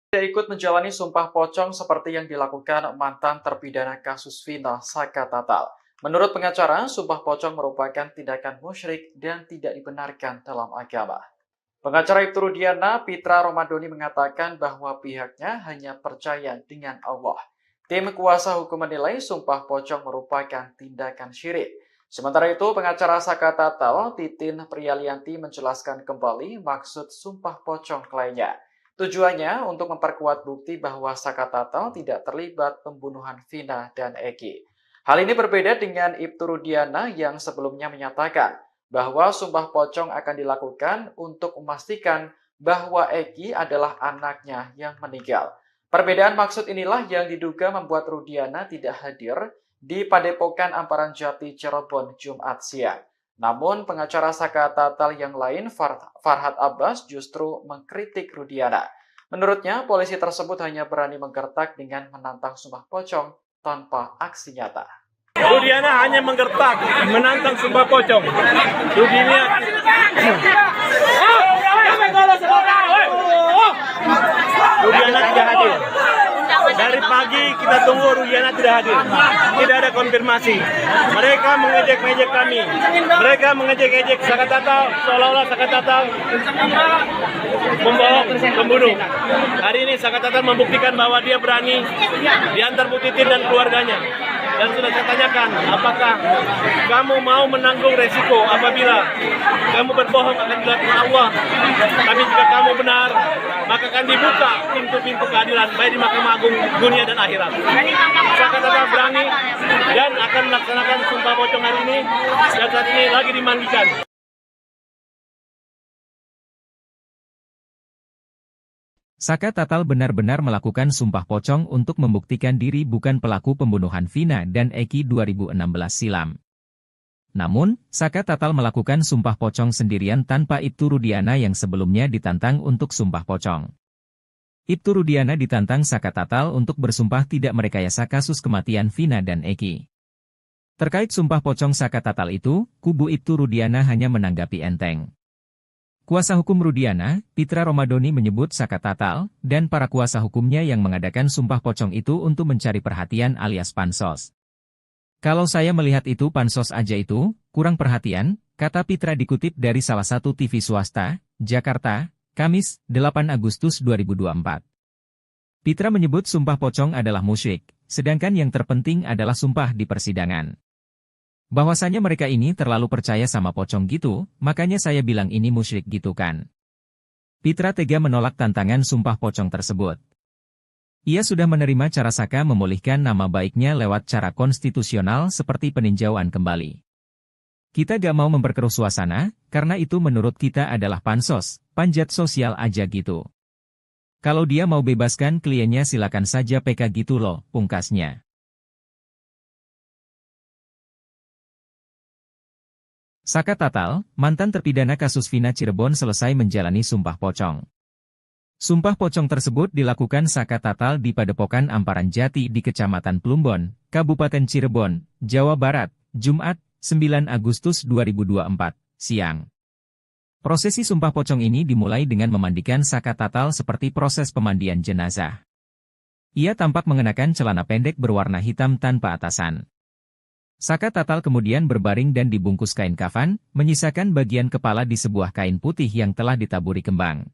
Tidak ikut menjalani sumpah pocong seperti yang dilakukan mantan terpidana kasus Vina Saka Tatal. Menurut pengacara, sumpah pocong merupakan tindakan musyrik dan tidak dibenarkan dalam agama. Pengacara Ibtu Rudiana, Pitra Romadoni mengatakan bahwa pihaknya hanya percaya dengan Allah. Tim kuasa hukum menilai sumpah pocong merupakan tindakan syirik. Sementara itu, pengacara Saka Tatal, Titin Priyalianti menjelaskan kembali maksud sumpah pocong kliennya. Tujuannya untuk memperkuat bukti bahwa Saka Tatal tidak terlibat pembunuhan Vina dan Eki. Hal ini berbeda dengan Ibtu Rudiana yang sebelumnya menyatakan bahwa sumpah pocong akan dilakukan untuk memastikan bahwa Eki adalah anaknya yang meninggal. Perbedaan maksud inilah yang diduga membuat Rudiana tidak hadir di Padepokan Amparan Jati Cirebon Jumat siang. Namun pengacara Saka Tatal yang lain, Farhad Abbas, justru mengkritik Rudiana. Menurutnya, polisi tersebut hanya berani menggertak dengan menantang sumpah pocong tanpa aksi nyata. Rudiana hanya menggertak, menantang sumpah pocong. Rudiana tidak hadir. Dari pagi kita tunggu Rudiana tidak hadir. Tidak ada konfirmasi. Mereka mengejek-ejek kami. Mereka mengejek-ejek Saka Tatal, seolah-olah Saka Tatal pembunuh. Hari ini Saka Tatal membuktikan bahwa dia berani diantar Bu Titin dan keluarganya. Dan sudah saya tanyakan, apakah kamu mau menanggung resiko apabila kamu berbohong akan dilakukan Allah? Tapi jika kamu benar, maka akan dibuka pintu-pintu keadilan baik di Mahkamah Agung dunia dan akhirat. Saka Tatal berani dan akan melaksanakan sumpah pocong hari ini dan saat ini lagi dimandikan. Saka Tatal benar-benar melakukan sumpah pocong untuk membuktikan diri bukan pelaku pembunuhan Vina dan Eki 2016 silam. Namun, Saka Tatal melakukan sumpah pocong sendirian tanpa Ibtu Rudiana yang sebelumnya ditantang untuk sumpah pocong. Ibtu Rudiana ditantang Saka Tatal untuk bersumpah tidak merekayasa kasus kematian Vina dan Eki. Terkait sumpah pocong Saka Tatal itu, kubu Ibtu Rudiana hanya menanggapi enteng. Kuasa hukum Rudiana, Pitra Romadoni menyebut Saka Tatal, dan para kuasa hukumnya yang mengadakan sumpah pocong itu untuk mencari perhatian alias pansos. Kalau saya melihat itu pansos aja itu, kurang perhatian, kata Pitra dikutip dari salah satu TV swasta, Jakarta, Kamis, 8 Agustus 2024. Pitra menyebut sumpah pocong adalah musyrik, sedangkan yang terpenting adalah sumpah di persidangan. Bahwasanya mereka ini terlalu percaya sama pocong gitu, makanya saya bilang ini musyrik gitu kan. Pitra tega menolak tantangan sumpah pocong tersebut. Ia sudah menerima cara Saka memulihkan nama baiknya lewat cara konstitusional seperti peninjauan kembali. Kita gak mau memperkeruh suasana, karena itu menurut kita adalah pansos, panjat sosial aja gitu. Kalau dia mau bebaskan kliennya silakan saja PK gitu loh, pungkasnya. Saka Tatal, mantan terpidana kasus Vina Cirebon selesai menjalani sumpah pocong. Sumpah pocong tersebut dilakukan Saka Tatal di Padepokan Amparan Jati di Kecamatan Plumbon, Kabupaten Cirebon, Jawa Barat, Jumat, 9 Agustus 2024, siang. Prosesi sumpah pocong ini dimulai dengan memandikan Saka Tatal seperti proses pemandian jenazah. Ia tampak mengenakan celana pendek berwarna hitam tanpa atasan. Saka Tatal kemudian berbaring dan dibungkus kain kafan, menyisakan bagian kepala di sebuah kain putih yang telah ditaburi kembang.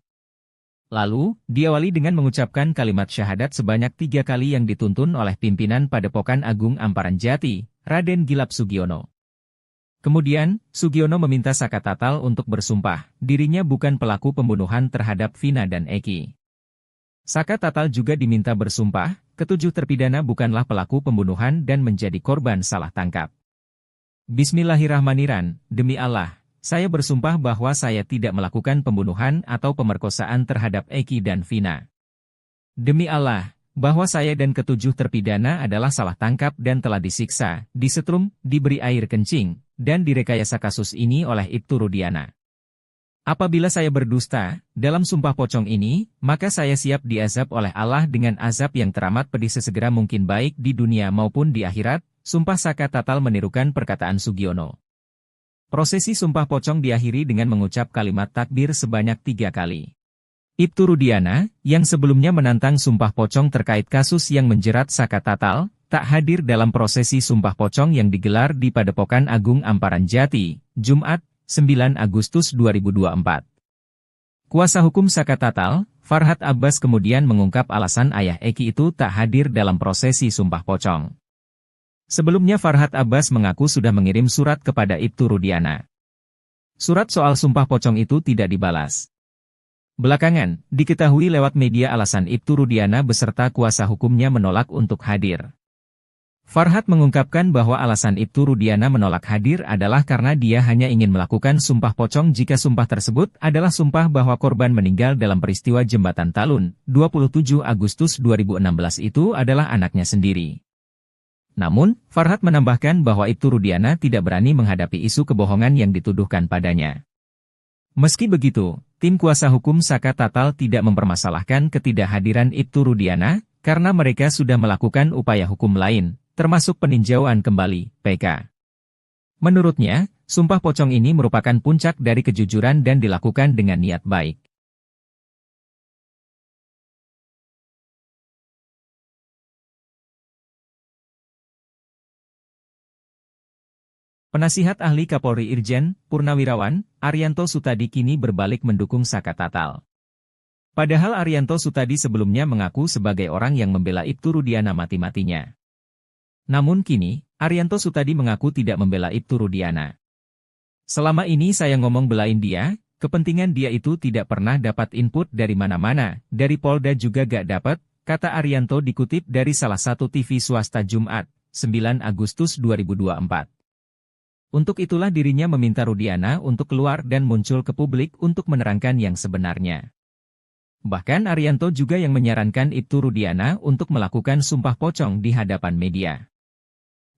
Lalu, diawali dengan mengucapkan kalimat syahadat sebanyak 3 kali yang dituntun oleh pimpinan Padepokan Agung Amparan Jati, Raden Gilap Sugiono. Kemudian, Sugiono meminta Saka Tatal untuk bersumpah, dirinya bukan pelaku pembunuhan terhadap Vina dan Eki. Saka Tatal juga diminta bersumpah, ketujuh terpidana bukanlah pelaku pembunuhan dan menjadi korban salah tangkap. Bismillahirrahmanirrahim, demi Allah, saya bersumpah bahwa saya tidak melakukan pembunuhan atau pemerkosaan terhadap Eki dan Vina. Demi Allah, bahwa saya dan ketujuh terpidana adalah salah tangkap dan telah disiksa, disetrum, diberi air kencing, dan direkayasa kasus ini oleh Ibtu Rudiana. Apabila saya berdusta, dalam sumpah pocong ini, maka saya siap diazab oleh Allah dengan azab yang teramat pedih sesegera mungkin baik di dunia maupun di akhirat, sumpah Saka Tatal menirukan perkataan Sugiono. Prosesi sumpah pocong diakhiri dengan mengucap kalimat takbir sebanyak 3 kali. Ibtu Rudiana, yang sebelumnya menantang sumpah pocong terkait kasus yang menjerat Saka Tatal, tak hadir dalam prosesi sumpah pocong yang digelar di Padepokan Agung Amparan Jati, Jumat, 9 Agustus 2024. Kuasa hukum Saka Tatal, Farhad Abbas kemudian mengungkap alasan ayah Eki itu tak hadir dalam prosesi sumpah pocong. Sebelumnya Farhad Abbas mengaku sudah mengirim surat kepada Ibtu Rudiana. Surat soal sumpah pocong itu tidak dibalas. Belakangan, diketahui lewat media alasan Ibtu Rudiana beserta kuasa hukumnya menolak untuk hadir. Farhad mengungkapkan bahwa alasan Ibtu Rudiana menolak hadir adalah karena dia hanya ingin melakukan sumpah pocong jika sumpah tersebut adalah sumpah bahwa korban meninggal dalam peristiwa Jembatan Talun, 27 Agustus 2016 itu adalah anaknya sendiri. Namun, Farhad menambahkan bahwa Ibtu Rudiana tidak berani menghadapi isu kebohongan yang dituduhkan padanya. Meski begitu, tim kuasa hukum Saka Tatal tidak mempermasalahkan ketidakhadiran Ibtu Rudiana, karena mereka sudah melakukan upaya hukum lain, termasuk peninjauan kembali, PK. Menurutnya, sumpah pocong ini merupakan puncak dari kejujuran dan dilakukan dengan niat baik. Penasihat ahli Kapolri Irjen Purnawirawan, Arianto Sutadi kini berbalik mendukung Saka Tatal. Padahal Arianto Sutadi sebelumnya mengaku sebagai orang yang membela Ibtu Rudiana mati-matinya. Namun kini, Arianto Sutadi mengaku tidak membela Ibtu Rudiana. Selama ini saya ngomong belain dia, kepentingan dia itu tidak pernah dapat input dari mana-mana, dari Polda juga gak dapat, kata Arianto dikutip dari salah satu TV swasta Jumat, 9 Agustus 2024. Untuk itulah dirinya meminta Rudiana untuk keluar dan muncul ke publik untuk menerangkan yang sebenarnya. Bahkan Arianto juga yang menyarankan Ibtu Rudiana untuk melakukan sumpah pocong di hadapan media.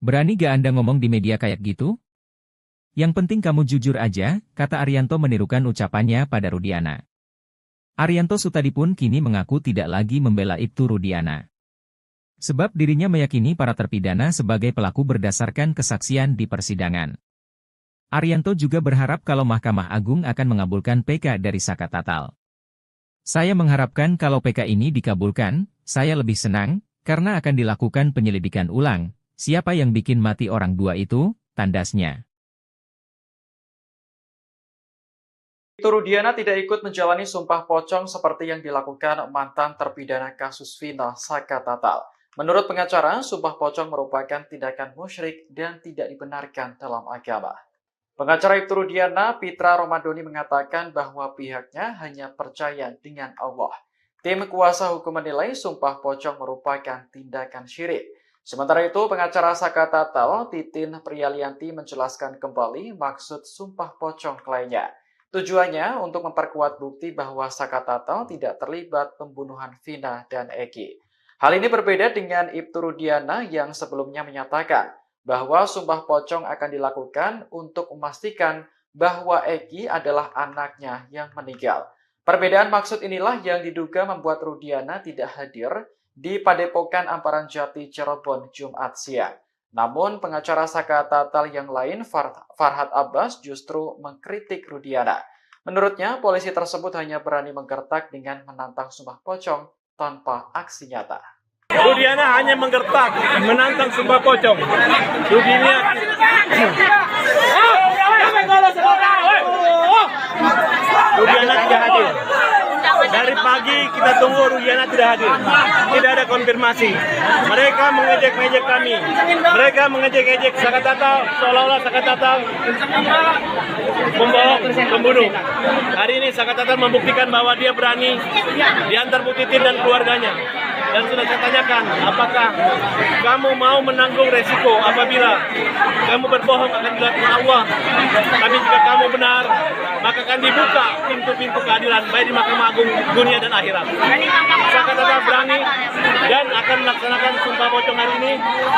Berani gak Anda ngomong di media kayak gitu? Yang penting kamu jujur aja, kata Arianto menirukan ucapannya pada Rudiana. Arianto Sutadi pun kini mengaku tidak lagi membela Ibtu Rudiana. Sebab dirinya meyakini para terpidana sebagai pelaku berdasarkan kesaksian di persidangan. Arianto juga berharap kalau Mahkamah Agung akan mengabulkan PK dari Saka Tatal. Saya mengharapkan kalau PK ini dikabulkan, saya lebih senang, karena akan dilakukan penyelidikan ulang. Siapa yang bikin mati orang dua itu, tandasnya. Ibtu Rudiana tidak ikut menjalani sumpah pocong seperti yang dilakukan mantan terpidana kasus Vina Saka Tatal. Menurut pengacara, sumpah pocong merupakan tindakan musyrik dan tidak dibenarkan dalam agama. Pengacara Ibtu Rudiana, Pitra Romadoni mengatakan bahwa pihaknya hanya percaya dengan Allah. Tim kuasa hukum menilai sumpah pocong merupakan tindakan syirik. Sementara itu, pengacara Saka Tatal, Titin Priyalianti menjelaskan kembali maksud sumpah pocong kliennya. Tujuannya untuk memperkuat bukti bahwa Saka Tatal tidak terlibat pembunuhan Vina dan Eki. Hal ini berbeda dengan Ibtu Rudiana yang sebelumnya menyatakan bahwa sumpah pocong akan dilakukan untuk memastikan bahwa Eki adalah anaknya yang meninggal. Perbedaan maksud inilah yang diduga membuat Rudiana tidak hadir di Padepokan Amparan Jati Cirebon Jumat siang. Namun pengacara Saka Tatal yang lain, Farhad Abbas, justru mengkritik Rudiana. Menurutnya, polisi tersebut hanya berani menggertak dengan menantang sumpah pocong tanpa aksi nyata. Rudiana hanya menggertak, menantang sumpah pocong. Rudiana tidak hadir. Dari pagi kita tunggu Rudiana tidak hadir. Tidak ada konfirmasi. Mereka mengejek-ngejek kami. Mereka mengejek-ngejek Saka Tatal, seolah-olah Saka Tatal membohong, pembunuh. Hari ini Saka Tatal membuktikan bahwa dia berani diantar Bu Titin dan keluarganya. Dan sudah saya tanyakan, apakah kamu mau menanggung resiko apabila kamu berbohong akan dilakukan Allah? Tapi jika kamu benar, maka akan dibuka pintu-pintu keadilan, baik di Mahkamah Agung dunia dan akhirat. Saka Tatal berani dan akan melaksanakan sumpah pocong hari ini,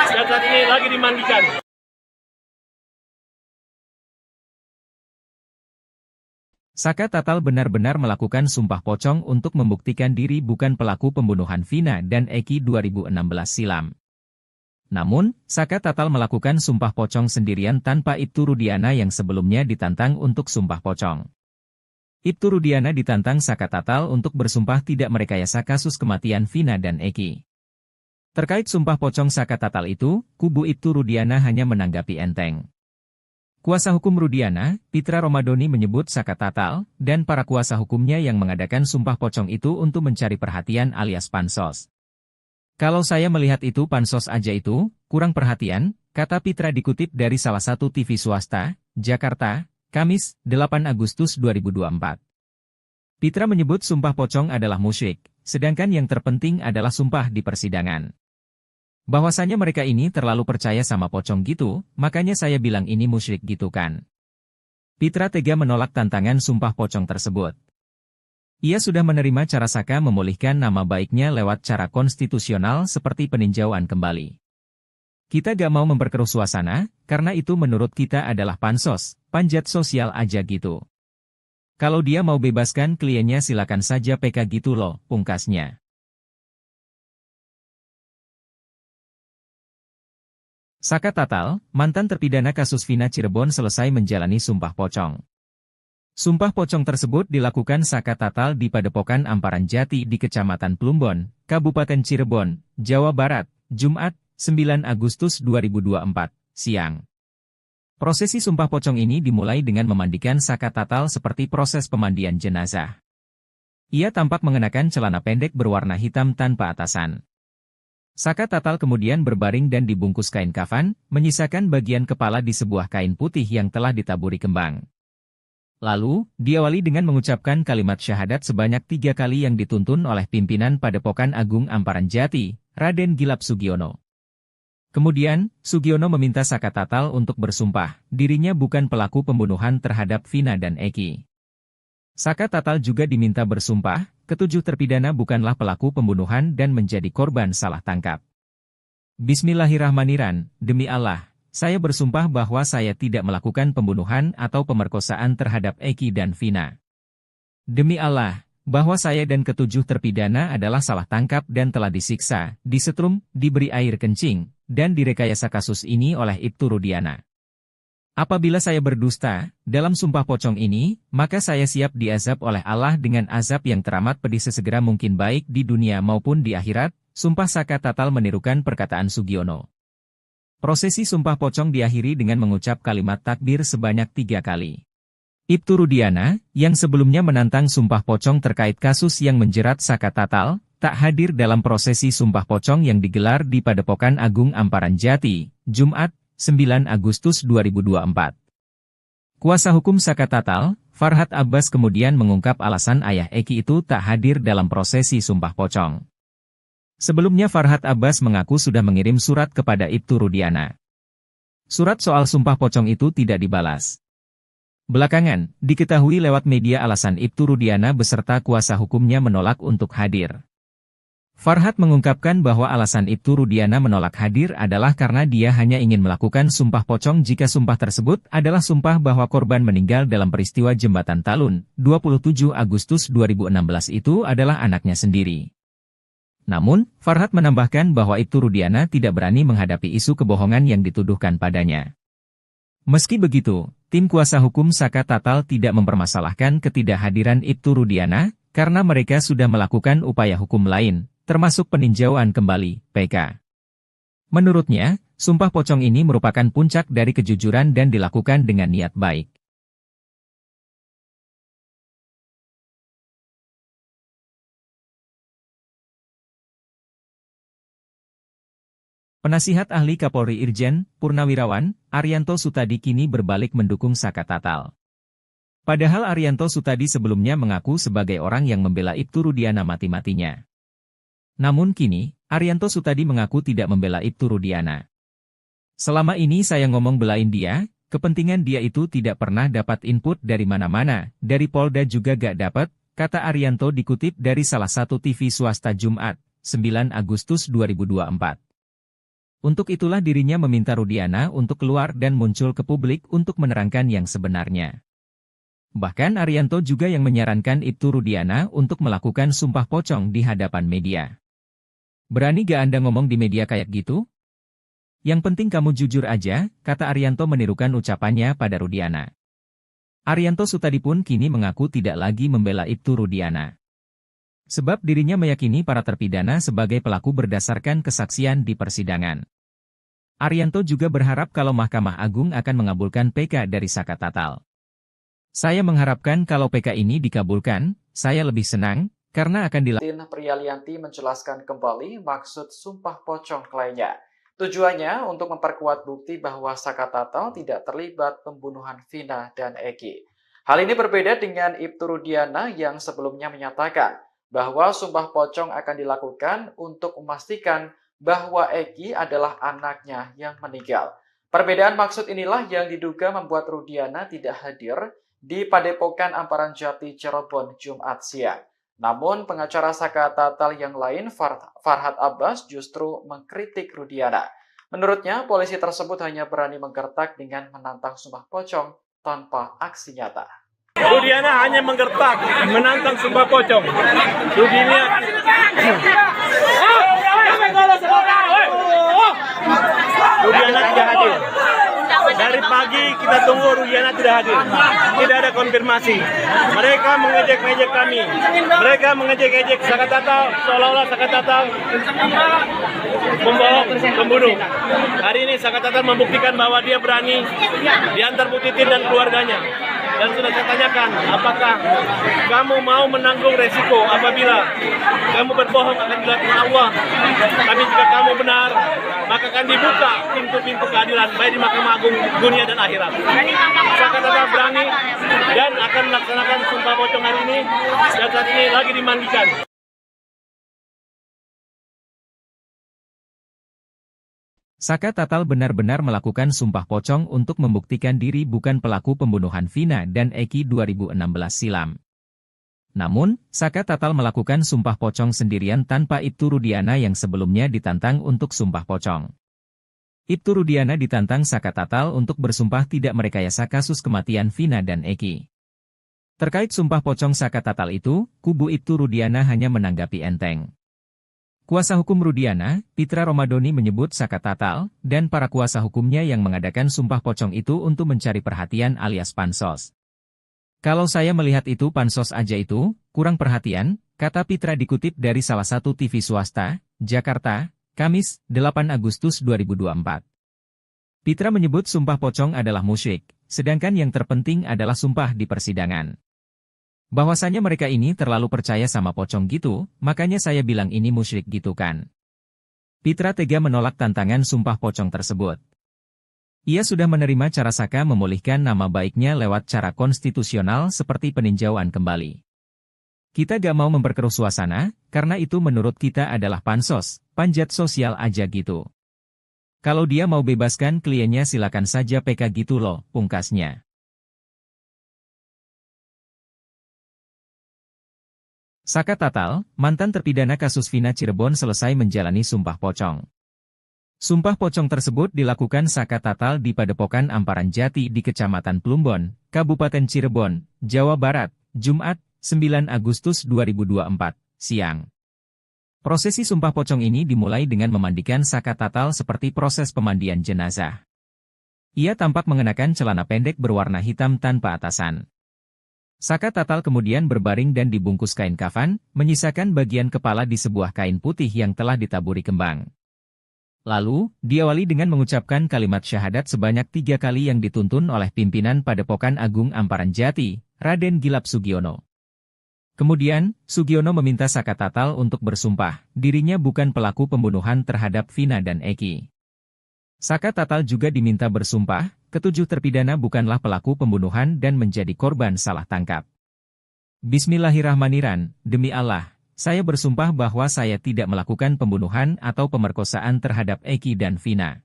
dan saat ini lagi dimandikan. Saka Tatal benar-benar melakukan sumpah pocong untuk membuktikan diri bukan pelaku pembunuhan Vina dan Eki 2016 silam. Namun, Saka Tatal melakukan sumpah pocong sendirian tanpa Ibtu Rudiana yang sebelumnya ditantang untuk sumpah pocong. Ibtu Rudiana ditantang Saka Tatal untuk bersumpah tidak merekayasa kasus kematian Vina dan Eki. Terkait sumpah pocong Saka Tatal itu, kubu Ibtu Rudiana hanya menanggapi enteng. Kuasa hukum Rudiana, Pitra Romadoni menyebut Saka Tatal, dan para kuasa hukumnya yang mengadakan sumpah pocong itu untuk mencari perhatian alias pansos. Kalau saya melihat itu pansos aja itu, kurang perhatian, kata Pitra dikutip dari salah satu TV swasta, Jakarta, Kamis, 8 Agustus 2024. Pitra menyebut sumpah pocong adalah musyrik, sedangkan yang terpenting adalah sumpah di persidangan. Bahwasanya mereka ini terlalu percaya sama pocong gitu, makanya saya bilang ini musyrik gitu kan. Pitra tega menolak tantangan sumpah pocong tersebut. Ia sudah menerima cara Saka memulihkan nama baiknya lewat cara konstitusional seperti peninjauan kembali. Kita gak mau memperkeruh suasana, karena itu menurut kita adalah pansos, panjat sosial aja gitu. Kalau dia mau bebaskan kliennya silakan saja PK gitu loh, pungkasnya. Saka Tatal, mantan terpidana kasus Vina Cirebon selesai menjalani sumpah pocong. Sumpah pocong tersebut dilakukan Saka Tatal di Padepokan Amparan Jati di Kecamatan Plumbon, Kabupaten Cirebon, Jawa Barat, Jumat, 9 Agustus 2024, siang. Prosesi sumpah pocong ini dimulai dengan memandikan Saka Tatal seperti proses pemandian jenazah. Ia tampak mengenakan celana pendek berwarna hitam tanpa atasan. Saka Tatal kemudian berbaring dan dibungkus kain kafan, menyisakan bagian kepala di sebuah kain putih yang telah ditaburi kembang. Lalu, diawali dengan mengucapkan kalimat syahadat sebanyak 3 kali yang dituntun oleh pimpinan Padepokan Agung Amparan Jati, Raden Gilap Sugiono. Kemudian, Sugiono meminta Saka Tatal untuk bersumpah, dirinya bukan pelaku pembunuhan terhadap Vina dan Eki. Saka Tatal juga diminta bersumpah, ketujuh terpidana bukanlah pelaku pembunuhan dan menjadi korban salah tangkap. Bismillahirrahmanirrahim, demi Allah, saya bersumpah bahwa saya tidak melakukan pembunuhan atau pemerkosaan terhadap Eki dan Vina. Demi Allah, bahwa saya dan ketujuh terpidana adalah salah tangkap dan telah disiksa, disetrum, diberi air kencing, dan direkayasa kasus ini oleh Ibtu Rudiana. Apabila saya berdusta, dalam sumpah pocong ini, maka saya siap diazab oleh Allah dengan azab yang teramat pedih sesegera mungkin baik di dunia maupun di akhirat, sumpah Saka Tatal menirukan perkataan Sugiono. Prosesi sumpah pocong diakhiri dengan mengucap kalimat takbir sebanyak 3 kali. Ibtu Rudiana, yang sebelumnya menantang sumpah pocong terkait kasus yang menjerat Saka Tatal, tak hadir dalam prosesi sumpah pocong yang digelar di Padepokan Agung Amparan Jati, Jumat, 9 Agustus 2024. Kuasa hukum Saka Tatal, Farhad Abbas kemudian mengungkap alasan ayah Eki itu tak hadir dalam prosesi sumpah pocong. Sebelumnya Farhad Abbas mengaku sudah mengirim surat kepada Ibtu Rudiana. Surat soal sumpah pocong itu tidak dibalas. Belakangan, diketahui lewat media alasan Ibtu Rudiana beserta kuasa hukumnya menolak untuk hadir. Farhad mengungkapkan bahwa alasan Ibtu Rudiana menolak hadir adalah karena dia hanya ingin melakukan sumpah pocong jika sumpah tersebut adalah sumpah bahwa korban meninggal dalam peristiwa Jembatan Talun, 27 Agustus 2016 itu adalah anaknya sendiri. Namun, Farhad menambahkan bahwa Ibtu Rudiana tidak berani menghadapi isu kebohongan yang dituduhkan padanya. Meski begitu, tim kuasa hukum Saka Tatal tidak mempermasalahkan ketidakhadiran Ibtu Rudiana, karena mereka sudah melakukan upaya hukum lain, termasuk peninjauan kembali, PK. Menurutnya, sumpah pocong ini merupakan puncak dari kejujuran dan dilakukan dengan niat baik. Penasihat ahli Kapolri Irjen Purnawirawan, Arianto Sutadi kini berbalik mendukung Saka Tatal. Padahal Arianto Sutadi sebelumnya mengaku sebagai orang yang membela Ibtu Rudiana mati-matinya. Namun kini, Arianto Sutadi mengaku tidak membela Ibtu Rudiana. Selama ini saya ngomong belain dia, kepentingan dia itu tidak pernah dapat input dari mana-mana, dari Polda juga gak dapat, kata Arianto dikutip dari salah satu TV swasta Jumat, 9 Agustus 2024. Untuk itulah dirinya meminta Rudiana untuk keluar dan muncul ke publik untuk menerangkan yang sebenarnya. Bahkan Arianto juga yang menyarankan Ibtu Rudiana untuk melakukan sumpah pocong di hadapan media. Berani gak Anda ngomong di media kayak gitu? Yang penting kamu jujur aja, kata Arianto menirukan ucapannya pada Rudiana. Arianto Sutadi pun kini mengaku tidak lagi membela Ibtu Rudiana. Sebab dirinya meyakini para terpidana sebagai pelaku berdasarkan kesaksian di persidangan. Arianto juga berharap kalau Mahkamah Agung akan mengabulkan PK dari Saka Tatal. Saya mengharapkan kalau PK ini dikabulkan, saya lebih senang, karena akan dilakukan. Priyalianti menjelaskan kembali maksud sumpah pocong kliennya. Tujuannya untuk memperkuat bukti bahwa Saka Tatal tidak terlibat pembunuhan Vina dan Eki. Hal ini berbeda dengan Ibtu Rudiana yang sebelumnya menyatakan bahwa sumpah pocong akan dilakukan untuk memastikan bahwa Eki adalah anaknya yang meninggal. Perbedaan maksud inilah yang diduga membuat Rudiana tidak hadir di Padepokan Amparan Jati Cirebon Jumat siang. Namun pengacara Saka Tatal yang lain, Farhad Abbas, justru mengkritik Rudiana. Menurutnya, polisi tersebut hanya berani menggertak dengan menantang sumpah pocong tanpa aksi nyata. Rudiana hanya menggertak, menantang sumpah pocong. Rudiana tidak hadir. Dari pagi kita tunggu Rudiana tidak hadir. Tidak ada konfirmasi. Mereka mengejek-ejek kami. Mereka mengejek-ejek Saka Tatal seolah-olah Saka Tatal pembunuh. Hari ini Saka Tatal membuktikan bahwa dia berani diantar Bu Titin dan keluarganya. Dan sudah saya tanyakan, apakah kamu mau menanggung resiko apabila kamu berbohong akan dilakukan Allah? Tapi jika kamu benar, maka akan dibuka pintu-pintu keadilan baik di Mahkamah Agung dunia dan akhirat. Saka Tatal berani dan akan melaksanakan sumpah pocong hari ini dan saat ini lagi dimandikan. Saka Tatal benar-benar melakukan sumpah pocong untuk membuktikan diri bukan pelaku pembunuhan Vina dan Eki 2016 silam. Namun, Saka Tatal melakukan sumpah pocong sendirian tanpa Ibtu Rudiana yang sebelumnya ditantang untuk sumpah pocong. Ibtu Rudiana ditantang Saka Tatal untuk bersumpah tidak merekayasa kasus kematian Vina dan Eki. Terkait sumpah pocong Saka Tatal itu, kubu Ibtu Rudiana hanya menanggapi enteng. Kuasa hukum Rudiana, Pitra Romadoni menyebut Saka Tatal, dan para kuasa hukumnya yang mengadakan sumpah pocong itu untuk mencari perhatian alias pansos. Kalau saya melihat itu pansos aja itu, kurang perhatian, kata Pitra dikutip dari salah satu TV swasta, Jakarta, Kamis, 8 Agustus 2024. Pitra menyebut sumpah pocong adalah musyrik, sedangkan yang terpenting adalah sumpah di persidangan. Bahwasanya mereka ini terlalu percaya sama pocong gitu, makanya saya bilang ini musyrik gitu kan. Pitra tega menolak tantangan sumpah pocong tersebut. Ia sudah menerima cara Saka memulihkan nama baiknya lewat cara konstitusional seperti peninjauan kembali. Kita gak mau memperkeruh suasana, karena itu menurut kita adalah pansos, panjat sosial aja gitu. Kalau dia mau bebaskan kliennya silakan saja PK gitu loh, pungkasnya. Saka Tatal, mantan terpidana kasus Vina Cirebon selesai menjalani sumpah pocong. Sumpah pocong tersebut dilakukan Saka Tatal di Padepokan Amparan Jati di Kecamatan Plumbon, Kabupaten Cirebon, Jawa Barat, Jumat, 9 Agustus 2024, siang. Prosesi sumpah pocong ini dimulai dengan memandikan Saka Tatal seperti proses pemandian jenazah. Ia tampak mengenakan celana pendek berwarna hitam tanpa atasan. Saka Tatal kemudian berbaring dan dibungkus kain kafan, menyisakan bagian kepala di sebuah kain putih yang telah ditaburi kembang. Lalu, diawali dengan mengucapkan kalimat syahadat sebanyak 3 kali yang dituntun oleh pimpinan Padepokan Agung Amparan Jati, Raden Gilap Sugiono. Kemudian, Sugiono meminta Saka Tatal untuk bersumpah, dirinya bukan pelaku pembunuhan terhadap Vina dan Eki. Saka Tatal juga diminta bersumpah, ketujuh terpidana bukanlah pelaku pembunuhan dan menjadi korban salah tangkap. Bismillahirrahmanirrahim, demi Allah, saya bersumpah bahwa saya tidak melakukan pembunuhan atau pemerkosaan terhadap Eki dan Vina.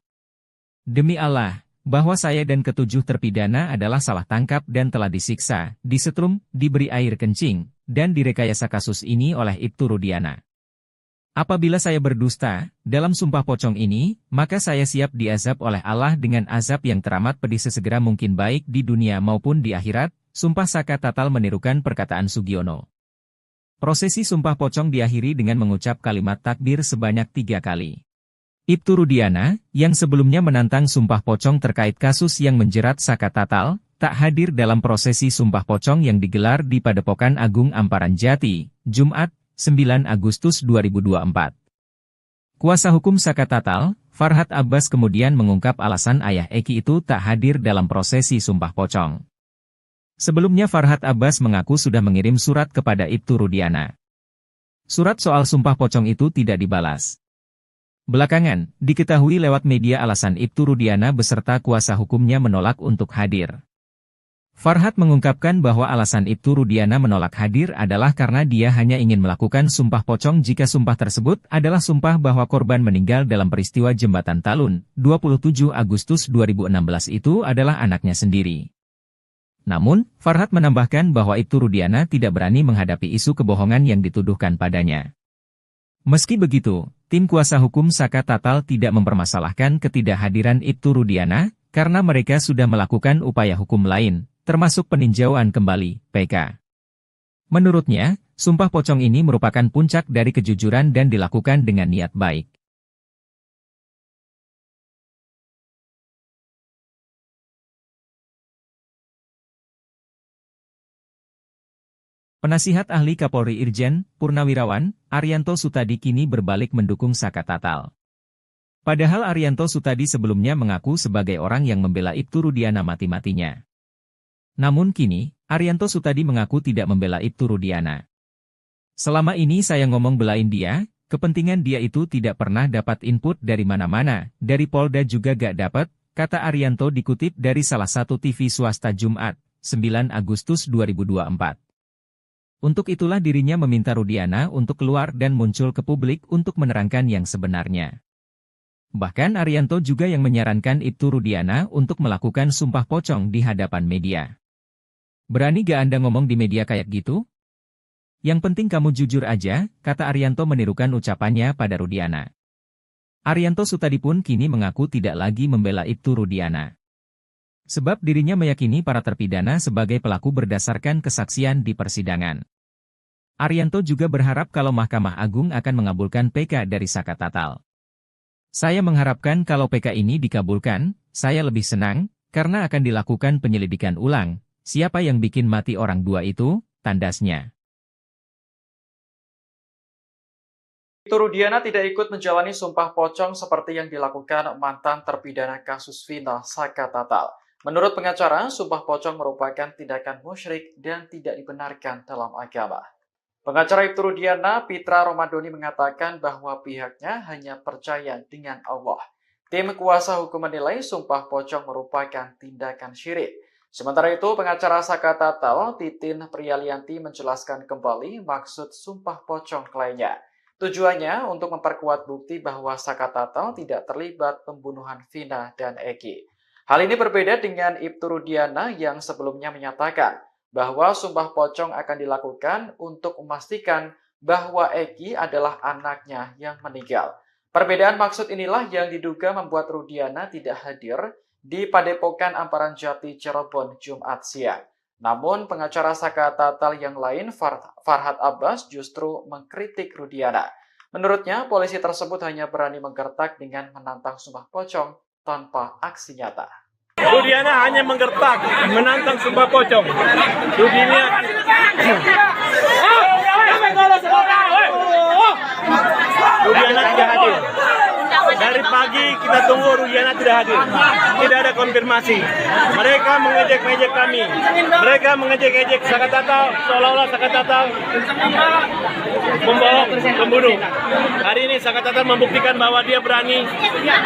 Demi Allah, bahwa saya dan ketujuh terpidana adalah salah tangkap dan telah disiksa, disetrum, diberi air kencing, dan direkayasa kasus ini oleh Ibtu Rudiana. Apabila saya berdusta, dalam sumpah pocong ini, maka saya siap diazab oleh Allah dengan azab yang teramat pedih sesegera mungkin baik di dunia maupun di akhirat, sumpah Saka Tatal menirukan perkataan Sugiono. Prosesi sumpah pocong diakhiri dengan mengucap kalimat takbir sebanyak 3 kali. Ibtu Rudiana, yang sebelumnya menantang sumpah pocong terkait kasus yang menjerat Saka Tatal, tak hadir dalam prosesi sumpah pocong yang digelar di Padepokan Agung Amparan Jati, Jumat, 9 Agustus 2024. Kuasa hukum Saka Tatal, Farhad Abbas kemudian mengungkap alasan ayah Eki itu tak hadir dalam prosesi sumpah pocong. Sebelumnya Farhad Abbas mengaku sudah mengirim surat kepada Ibtu Rudiana. Surat soal sumpah pocong itu tidak dibalas. Belakangan, diketahui lewat media alasan Ibtu Rudiana beserta kuasa hukumnya menolak untuk hadir. Farhad mengungkapkan bahwa alasan Ibtu Rudiana menolak hadir adalah karena dia hanya ingin melakukan sumpah pocong jika sumpah tersebut adalah sumpah bahwa korban meninggal dalam peristiwa Jembatan Talun, 27 Agustus 2016 itu adalah anaknya sendiri. Namun, Farhad menambahkan bahwa Ibtu Rudiana tidak berani menghadapi isu kebohongan yang dituduhkan padanya. Meski begitu, tim kuasa hukum Saka Tatal tidak mempermasalahkan ketidakhadiran Ibtu Rudiana, karena mereka sudah melakukan upaya hukum lain, termasuk peninjauan kembali, PK. Menurutnya, sumpah pocong ini merupakan puncak dari kejujuran dan dilakukan dengan niat baik. Penasihat ahli Kapolri Irjen Purnawirawan Arianto Sutadi kini berbalik mendukung Saka Tatal. Padahal Arianto Sutadi sebelumnya mengaku sebagai orang yang membela Ibtu Rudiana mati-matinya. Namun kini, Arianto Sutadi mengaku tidak membela Ibtu Rudiana. Selama ini saya ngomong belain dia, kepentingan dia itu tidak pernah dapat input dari mana-mana, dari Polda juga gak dapat, kata Arianto dikutip dari salah satu TV swasta Jumat, 9 Agustus 2024. Untuk itulah dirinya meminta Rudiana untuk keluar dan muncul ke publik untuk menerangkan yang sebenarnya. Bahkan Arianto juga yang menyarankan Ibtu Rudiana untuk melakukan sumpah pocong di hadapan media. Berani gak Anda ngomong di media kayak gitu? Yang penting kamu jujur aja, kata Arianto menirukan ucapannya pada Rudiana. Arianto Sutadi pun kini mengaku tidak lagi membela Ibtu Rudiana. Sebab dirinya meyakini para terpidana sebagai pelaku berdasarkan kesaksian di persidangan. Arianto juga berharap kalau Mahkamah Agung akan mengabulkan PK dari Saka Tatal. Saya mengharapkan kalau PK ini dikabulkan, saya lebih senang, karena akan dilakukan penyelidikan ulang. Siapa yang bikin mati orang dua itu, tandasnya. Ibtu Rudiana tidak ikut menjalani sumpah pocong seperti yang dilakukan mantan terpidana kasus Vina Saka Tatal. Menurut pengacara, sumpah pocong merupakan tindakan musyrik dan tidak dibenarkan dalam agama. Pengacara Ibtu Rudiana, Pitra Romadoni mengatakan bahwa pihaknya hanya percaya dengan Allah. Tim kuasa hukum menilai sumpah pocong merupakan tindakan syirik. Sementara itu, pengacara Saka Tatal, Titin Priyalianti menjelaskan kembali maksud sumpah pocong kliennya. Tujuannya untuk memperkuat bukti bahwa Saka Tatal tidak terlibat pembunuhan Vina dan Eki. Hal ini berbeda dengan Ibtu Rudiana yang sebelumnya menyatakan bahwa sumpah pocong akan dilakukan untuk memastikan bahwa Eki adalah anaknya yang meninggal. Perbedaan maksud inilah yang diduga membuat Rudiana tidak hadir di Padepokan Amparan Jati Cirebon Jumat siang. Namun pengacara Saka Tatal yang lain, Farhad Abbas, justru mengkritik Rudiana. Menurutnya, polisi tersebut hanya berani menggertak dengan menantang sumpah pocong tanpa aksi nyata. Rudiana hanya menggertak, menantang sumpah pocong. Rudiana tidak hadir. Dari pagi kita tunggu Rudiana tidak hadir. Tidak ada konfirmasi. Mereka mengejek-ngejek kami. Mereka mengejek-ngejek Saka Tatal, seolah-olah Saka Tatal membohong, pembunuh. Hari ini Saka Tatal membuktikan bahwa dia berani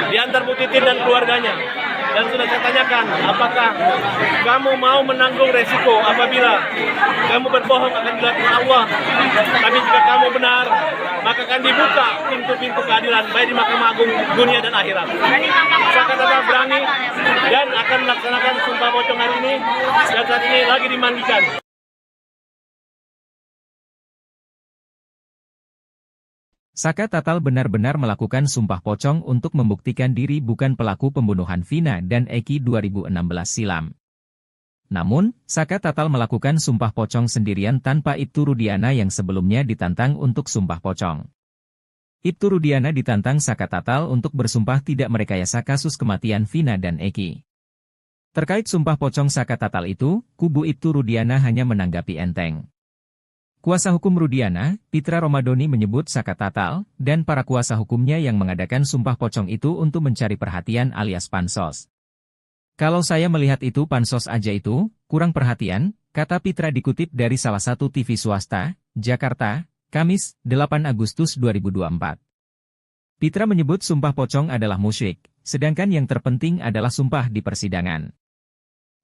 diantar Bu Titin dan keluarganya. Dan sudah saya tanyakan, apakah kamu mau menanggung resiko apabila kamu berbohong akan dilakukan Allah? Tapi jika kamu benar, maka akan dibuka pintu-pintu keadilan, baik di Mahkamah Agung dunia dan akhirat. Saka Tatal berani dan akan melaksanakan sumpah pocong hari ini, dan saat ini lagi dimandikan. Saka Tatal benar-benar melakukan sumpah pocong untuk membuktikan diri bukan pelaku pembunuhan Vina dan Eki 2016 silam. Namun, Saka Tatal melakukan sumpah pocong sendirian tanpa Ibtu Rudiana yang sebelumnya ditantang untuk sumpah pocong. Ibtu Rudiana ditantang Saka Tatal untuk bersumpah tidak merekayasa kasus kematian Vina dan Eki. Terkait sumpah pocong Saka Tatal itu, kubu Ibtu Rudiana hanya menanggapi enteng. Kuasa hukum Rudiana, Pitra Romadoni menyebut Saka Tatal, dan para kuasa hukumnya yang mengadakan sumpah pocong itu untuk mencari perhatian alias pansos. Kalau saya melihat itu pansos aja itu, kurang perhatian, kata Pitra dikutip dari salah satu TV swasta, Jakarta, Kamis, 8 Agustus 2024. Pitra menyebut sumpah pocong adalah musyrik, sedangkan yang terpenting adalah sumpah di persidangan.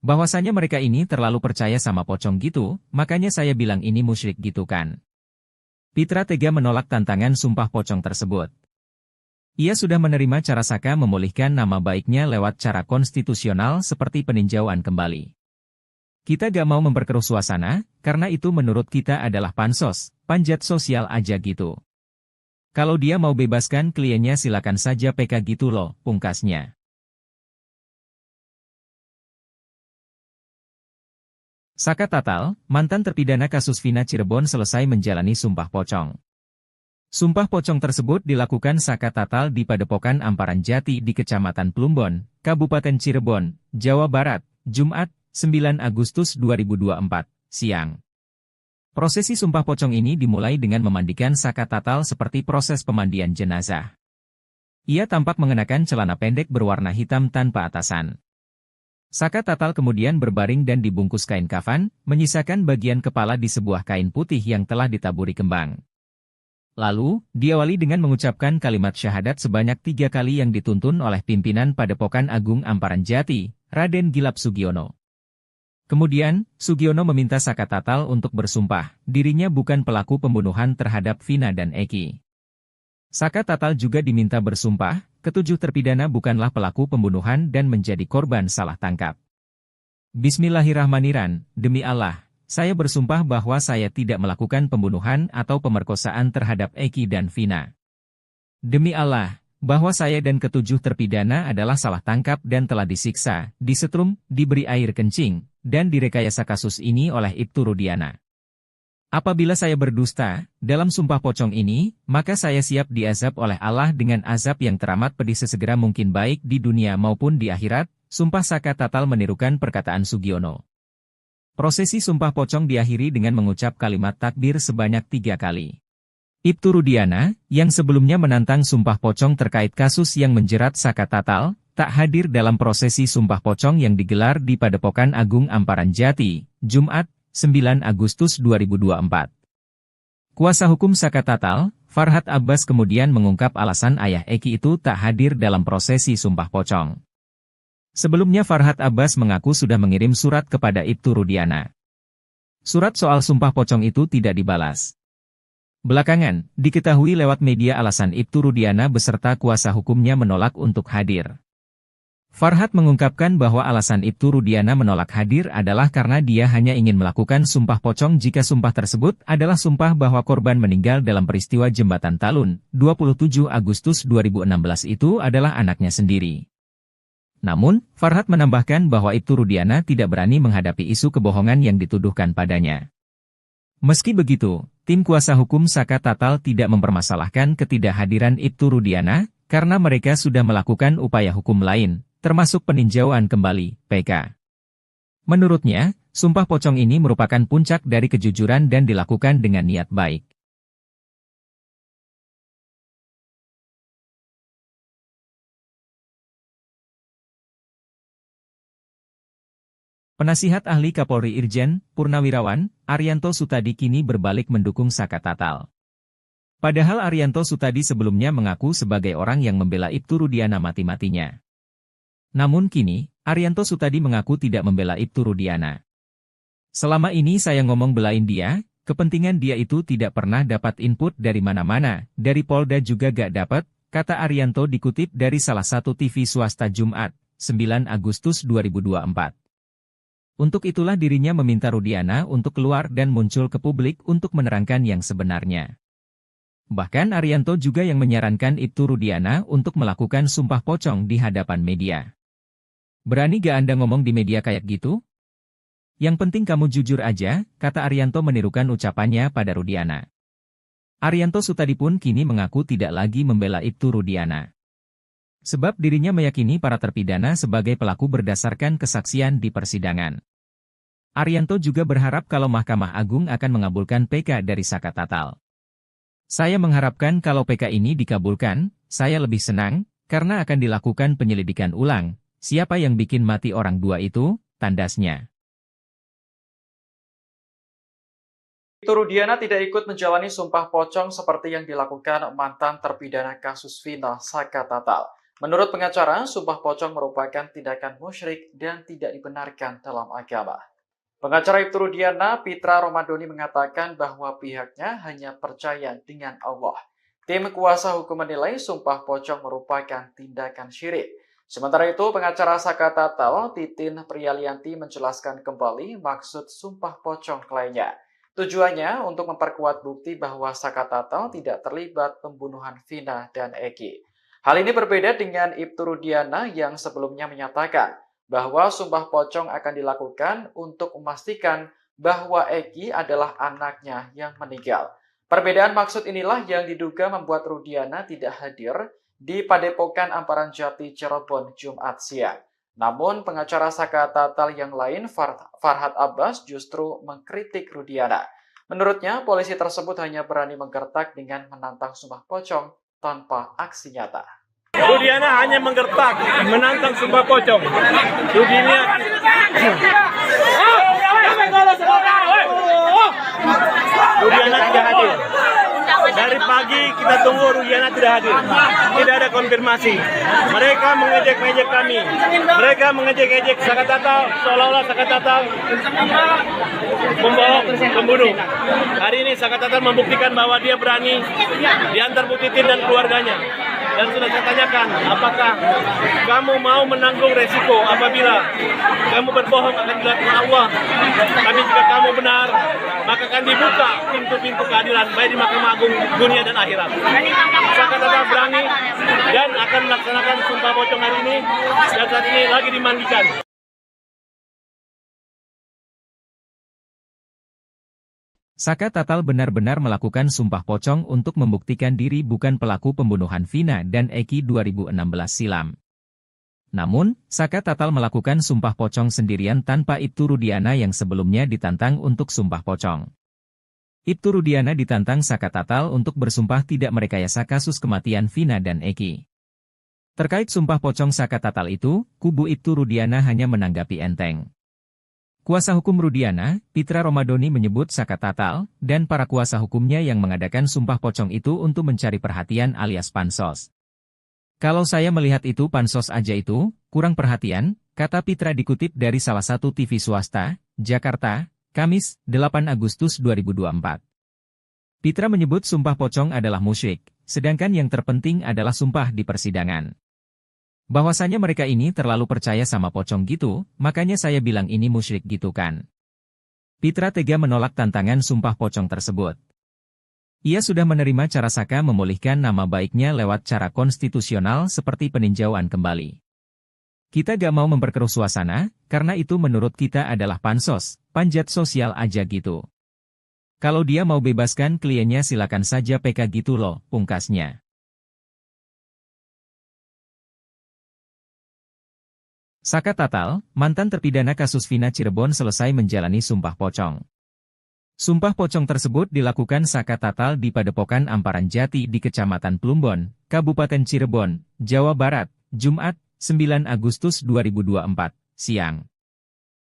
Bahwasanya mereka ini terlalu percaya sama pocong gitu, makanya saya bilang ini musyrik gitu kan. Pitra tega menolak tantangan sumpah pocong tersebut. Ia sudah menerima cara Saka memulihkan nama baiknya lewat cara konstitusional seperti peninjauan kembali. Kita gak mau memperkeruh suasana, karena itu menurut kita adalah pansos, panjat sosial aja gitu. Kalau dia mau bebaskan kliennya silakan saja PK gitu loh, pungkasnya. Saka Tatal, mantan terpidana kasus Vina Cirebon selesai menjalani sumpah pocong. Sumpah pocong tersebut dilakukan Saka Tatal di Padepokan Amparan Jati di Kecamatan Plumbon, Kabupaten Cirebon, Jawa Barat, Jumat, 9 Agustus 2024, siang. Prosesi sumpah pocong ini dimulai dengan memandikan Saka Tatal seperti proses pemandian jenazah. Ia tampak mengenakan celana pendek berwarna hitam tanpa atasan. Saka Tatal kemudian berbaring dan dibungkus kain kafan, menyisakan bagian kepala di sebuah kain putih yang telah ditaburi kembang. Lalu, diawali dengan mengucapkan kalimat syahadat sebanyak 3 kali yang dituntun oleh pimpinan Padepokan Agung Amparan Jati, Raden Gilap Sugiono. Kemudian, Sugiono meminta Saka Tatal untuk bersumpah, dirinya bukan pelaku pembunuhan terhadap Vina dan Eki. Saka Tatal juga diminta bersumpah, ketujuh terpidana bukanlah pelaku pembunuhan dan menjadi korban salah tangkap. Bismillahirrahmanirrahim, demi Allah, saya bersumpah bahwa saya tidak melakukan pembunuhan atau pemerkosaan terhadap Eki dan Vina. Demi Allah, bahwa saya dan ketujuh terpidana adalah salah tangkap dan telah disiksa, disetrum, diberi air kencing, dan direkayasa kasus ini oleh Ibtu Rudiana. Apabila saya berdusta, dalam sumpah pocong ini, maka saya siap diazab oleh Allah dengan azab yang teramat pedih sesegera mungkin baik di dunia maupun di akhirat, sumpah Saka Tatal menirukan perkataan Sugiono. Prosesi sumpah pocong diakhiri dengan mengucap kalimat takbir sebanyak 3 kali. Ibtu Rudiana, yang sebelumnya menantang sumpah pocong terkait kasus yang menjerat Saka Tatal, tak hadir dalam prosesi sumpah pocong yang digelar di Padepokan Agung Amparan Jati, Jumat, 9 Agustus 2024. Kuasa hukum Saka Tatal, Farhad Abbas kemudian mengungkap alasan ayah Eki itu tak hadir dalam prosesi sumpah pocong. Sebelumnya Farhad Abbas mengaku sudah mengirim surat kepada Ibtu Rudiana. Surat soal sumpah pocong itu tidak dibalas. Belakangan, diketahui lewat media alasan Ibtu Rudiana beserta kuasa hukumnya menolak untuk hadir. Farhad mengungkapkan bahwa alasan Ibtu Rudiana menolak hadir adalah karena dia hanya ingin melakukan sumpah pocong jika sumpah tersebut adalah sumpah bahwa korban meninggal dalam peristiwa Jembatan Talun, 27 Agustus 2016 itu adalah anaknya sendiri. Namun, Farhad menambahkan bahwa Ibtu Rudiana tidak berani menghadapi isu kebohongan yang dituduhkan padanya. Meski begitu, tim kuasa hukum Saka Tatal tidak mempermasalahkan ketidakhadiran Ibtu Rudiana, karena mereka sudah melakukan upaya hukum lain, termasuk peninjauan kembali, PK. Menurutnya, sumpah pocong ini merupakan puncak dari kejujuran dan dilakukan dengan niat baik. Penasihat ahli Kapolri Irjen Purnawirawan, Arianto Sutadi kini berbalik mendukung Saka Tatal. Padahal Arianto Sutadi sebelumnya mengaku sebagai orang yang membela Ibtu Rudiana mati-matinya. Namun kini, Arianto Sutadi mengaku tidak membela Ibtu Rudiana. Selama ini saya ngomong belain dia, kepentingan dia itu tidak pernah dapat input dari mana-mana, dari Polda juga gak dapat, kata Arianto dikutip dari salah satu TV swasta Jumat, 9 Agustus 2024. Untuk itulah dirinya meminta Rudiana untuk keluar dan muncul ke publik untuk menerangkan yang sebenarnya. Bahkan Arianto juga yang menyarankan Ibtu Rudiana untuk melakukan sumpah pocong di hadapan media. Berani gak Anda ngomong di media kayak gitu? Yang penting kamu jujur aja, kata Arianto menirukan ucapannya pada Rudiana. Arianto Sutadi pun kini mengaku tidak lagi membela Ibtu Rudiana. Sebab dirinya meyakini para terpidana sebagai pelaku berdasarkan kesaksian di persidangan. Arianto juga berharap kalau Mahkamah Agung akan mengabulkan PK dari Saka Tatal. Saya mengharapkan kalau PK ini dikabulkan, saya lebih senang, karena akan dilakukan penyelidikan ulang. Siapa yang bikin mati orang dua itu, tandasnya. Rudiana tidak ikut menjalani sumpah pocong seperti yang dilakukan mantan terpidana kasus Vina Saka Tatal. Menurut pengacara, sumpah pocong merupakan tindakan musyrik dan tidak dibenarkan dalam agama. Pengacara Ibtu Rudiana, Pitra Romadoni mengatakan bahwa pihaknya hanya percaya dengan Allah. Tim kuasa hukum menilai sumpah pocong merupakan tindakan syirik. Sementara itu, pengacara Saka Tatal, Titin Priyalianti menjelaskan kembali maksud sumpah pocong kliennya. Tujuannya untuk memperkuat bukti bahwa Saka Tatal tidak terlibat pembunuhan Vina dan Eki. Hal ini berbeda dengan Ibtu Rudiana yang sebelumnya menyatakan bahwa sumpah pocong akan dilakukan untuk memastikan bahwa Eki adalah anaknya yang meninggal. Perbedaan maksud inilah yang diduga membuat Rudiana tidak hadir di Padepokan Amparan Jati Cirebon Jumat siang. Namun, pengacara Saka Tatal yang lain, Farhad Abbas, justru mengkritik Rudiana. Menurutnya, polisi tersebut hanya berani menggertak dengan menantang sumpah pocong tanpa aksi nyata. Rudiana hanya menggertak, menantang sumpah pocong. Rudiana tidak hadir. Dari pagi kita tunggu Rudiana tidak hadir. Tidak ada konfirmasi. Mereka mengejek-ejek kami. Mereka mengejek-ejek Saka Tatal, seolah-olah Saka Tatal membohong, pembunuh. Hari ini Saka Tatal membuktikan bahwa dia berani diantar Bu Titin dan keluarganya. Dan sudah saya tanyakan, apakah kamu mau menanggung resiko apabila kamu berbohong akan dilakukan Allah? Tapi jika kamu benar, maka akan dibuka pintu-pintu keadilan baik di Mahkamah Agung dunia dan akhirat. Saka Tatal berani dan akan melaksanakan sumpah pocong hari ini dan saat ini lagi dimandikan. Saka Tatal benar-benar melakukan sumpah pocong untuk membuktikan diri bukan pelaku pembunuhan Vina dan Eki 2016 silam. Namun, Saka Tatal melakukan sumpah pocong sendirian tanpa Ibtu Rudiana yang sebelumnya ditantang untuk sumpah pocong. Ibtu Rudiana ditantang Saka Tatal untuk bersumpah tidak merekayasa kasus kematian Vina dan Eki. Terkait sumpah pocong Saka Tatal itu, kubu Ibtu Rudiana hanya menanggapi enteng. Kuasa hukum Rudiana, Pitra Romadoni menyebut Saka Tatal, dan para kuasa hukumnya yang mengadakan sumpah pocong itu untuk mencari perhatian alias pansos. Kalau saya melihat itu pansos aja itu, kurang perhatian, kata Pitra dikutip dari salah satu TV swasta, Jakarta, Kamis, 8 Agustus 2024. Pitra menyebut sumpah pocong adalah musyrik, sedangkan yang terpenting adalah sumpah di persidangan. Bahwasanya mereka ini terlalu percaya sama pocong gitu, makanya saya bilang ini musyrik gitu kan. Pitra tega menolak tantangan sumpah pocong tersebut. Ia sudah menerima cara Saka memulihkan nama baiknya lewat cara konstitusional seperti peninjauan kembali. Kita gak mau memperkeruh suasana, karena itu menurut kita adalah pansos, panjat sosial aja gitu. Kalau dia mau bebaskan kliennya silakan saja PK gitu loh, pungkasnya. Saka Tatal, mantan terpidana kasus Vina Cirebon selesai menjalani sumpah pocong. Sumpah pocong tersebut dilakukan Saka Tatal di Padepokan Amparan Jati di Kecamatan Plumbon, Kabupaten Cirebon, Jawa Barat, Jumat, 9 Agustus 2024, siang.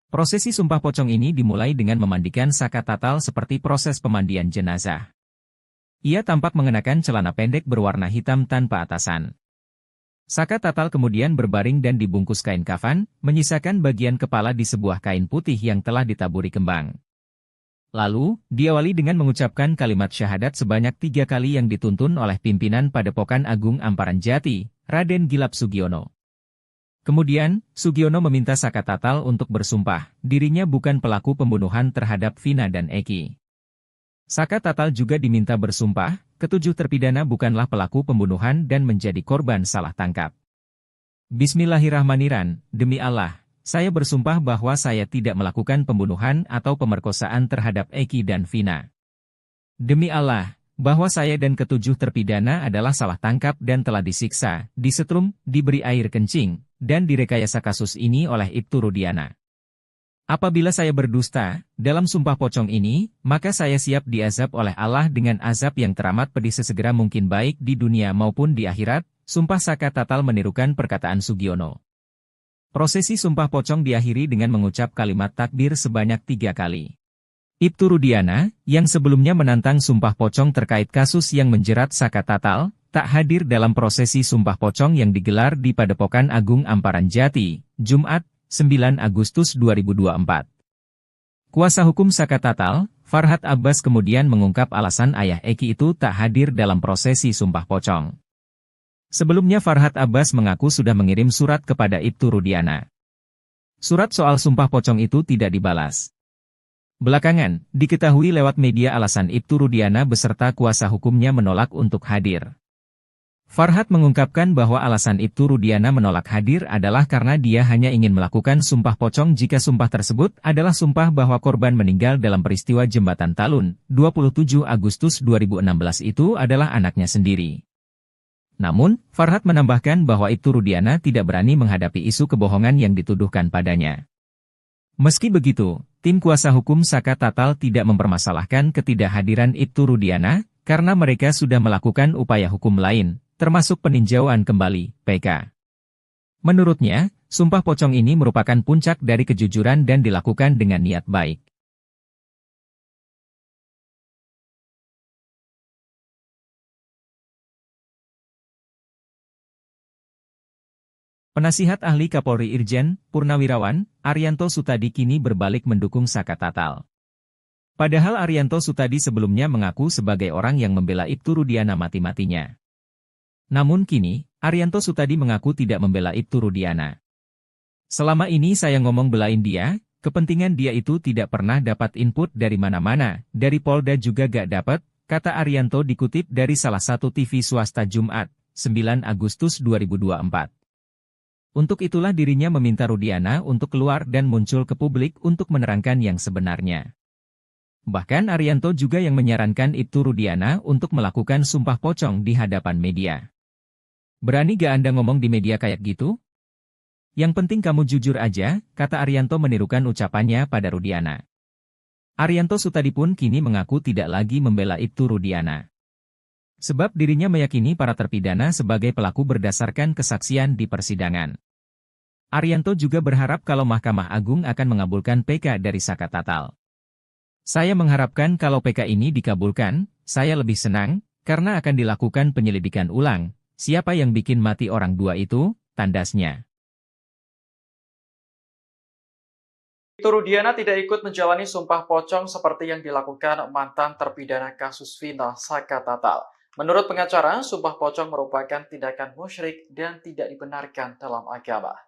Prosesi sumpah pocong ini dimulai dengan memandikan Saka Tatal seperti proses pemandian jenazah. Ia tampak mengenakan celana pendek berwarna hitam tanpa atasan. Saka Tatal kemudian berbaring dan dibungkus kain kafan, menyisakan bagian kepala di sebuah kain putih yang telah ditaburi kembang. Lalu, diawali dengan mengucapkan kalimat syahadat sebanyak 3 kali yang dituntun oleh pimpinan Padepokan Agung Amparan Jati, Raden Gilap Sugiono. Kemudian, Sugiono meminta Saka Tatal untuk bersumpah, dirinya bukan pelaku pembunuhan terhadap Vina dan Eki. Saka Tatal juga diminta bersumpah, ketujuh terpidana bukanlah pelaku pembunuhan dan menjadi korban salah tangkap. Bismillahirrahmanirrahim, demi Allah, saya bersumpah bahwa saya tidak melakukan pembunuhan atau pemerkosaan terhadap Eki dan Vina. Demi Allah, bahwa saya dan ketujuh terpidana adalah salah tangkap dan telah disiksa, disetrum, diberi air kencing, dan direkayasa kasus ini oleh Ibtu Rudiana. Apabila saya berdusta dalam sumpah pocong ini, maka saya siap diazab oleh Allah dengan azab yang teramat pedih sesegera mungkin baik di dunia maupun di akhirat. Sumpah Saka Tatal menirukan perkataan Sugiono. Prosesi sumpah pocong diakhiri dengan mengucap kalimat takbir sebanyak 3 kali. Ibtu Rudiana, yang sebelumnya menantang sumpah pocong terkait kasus yang menjerat Saka Tatal, tak hadir dalam prosesi sumpah pocong yang digelar di Padepokan Agung Amparan Jati, Jumat, 9 Agustus 2024. Kuasa hukum Saka Tatal, Farhad Abbas kemudian mengungkap alasan ayah Eki itu tak hadir dalam prosesi sumpah pocong. Sebelumnya Farhad Abbas mengaku sudah mengirim surat kepada Ibtu Rudiana. Surat soal sumpah pocong itu tidak dibalas. Belakangan, diketahui lewat media alasan Ibtu Rudiana beserta kuasa hukumnya menolak untuk hadir. Farhad mengungkapkan bahwa alasan Ibtu Rudiana menolak hadir adalah karena dia hanya ingin melakukan sumpah pocong jika sumpah tersebut adalah sumpah bahwa korban meninggal dalam peristiwa Jembatan Talun, 27 Agustus 2016 itu adalah anaknya sendiri. Namun, Farhad menambahkan bahwa Ibtu Rudiana tidak berani menghadapi isu kebohongan yang dituduhkan padanya. Meski begitu, tim kuasa hukum Saka Tatal tidak mempermasalahkan ketidakhadiran Ibtu Rudiana, karena mereka sudah melakukan upaya hukum lain, termasuk peninjauan kembali, PK. Menurutnya, sumpah pocong ini merupakan puncak dari kejujuran dan dilakukan dengan niat baik. Penasihat ahli Kapolri Irjen Purnawirawan, Arianto Sutadi kini berbalik mendukung Saka Tatal. Padahal Arianto Sutadi sebelumnya mengaku sebagai orang yang membela Ibtu Rudiana mati-matinya. Namun kini, Arianto Sutadi mengaku tidak membela Ibtu Rudiana. Selama ini saya ngomong belain dia, kepentingan dia itu tidak pernah dapat input dari mana-mana, dari Polda juga gak dapat, kata Arianto dikutip dari salah satu TV swasta Jumat, 9 Agustus 2024. Untuk itulah dirinya meminta Rudiana untuk keluar dan muncul ke publik untuk menerangkan yang sebenarnya. Bahkan Arianto juga yang menyarankan Ibtu Rudiana untuk melakukan sumpah pocong di hadapan media. Berani gak Anda ngomong di media kayak gitu? Yang penting kamu jujur aja, kata Arianto menirukan ucapannya pada Rudiana. Arianto Sutadi pun kini mengaku tidak lagi membela Ibtu Rudiana. Sebab dirinya meyakini para terpidana sebagai pelaku berdasarkan kesaksian di persidangan. Arianto juga berharap kalau Mahkamah Agung akan mengabulkan PK dari Saka Tatal. Saya mengharapkan kalau PK ini dikabulkan, saya lebih senang, karena akan dilakukan penyelidikan ulang. Siapa yang bikin mati orang dua itu, tandasnya. Ibtu Rudiana tidak ikut menjalani sumpah pocong seperti yang dilakukan mantan terpidana kasus Vina Saka Tatal. Menurut pengacara, sumpah pocong merupakan tindakan musyrik dan tidak dibenarkan dalam agama.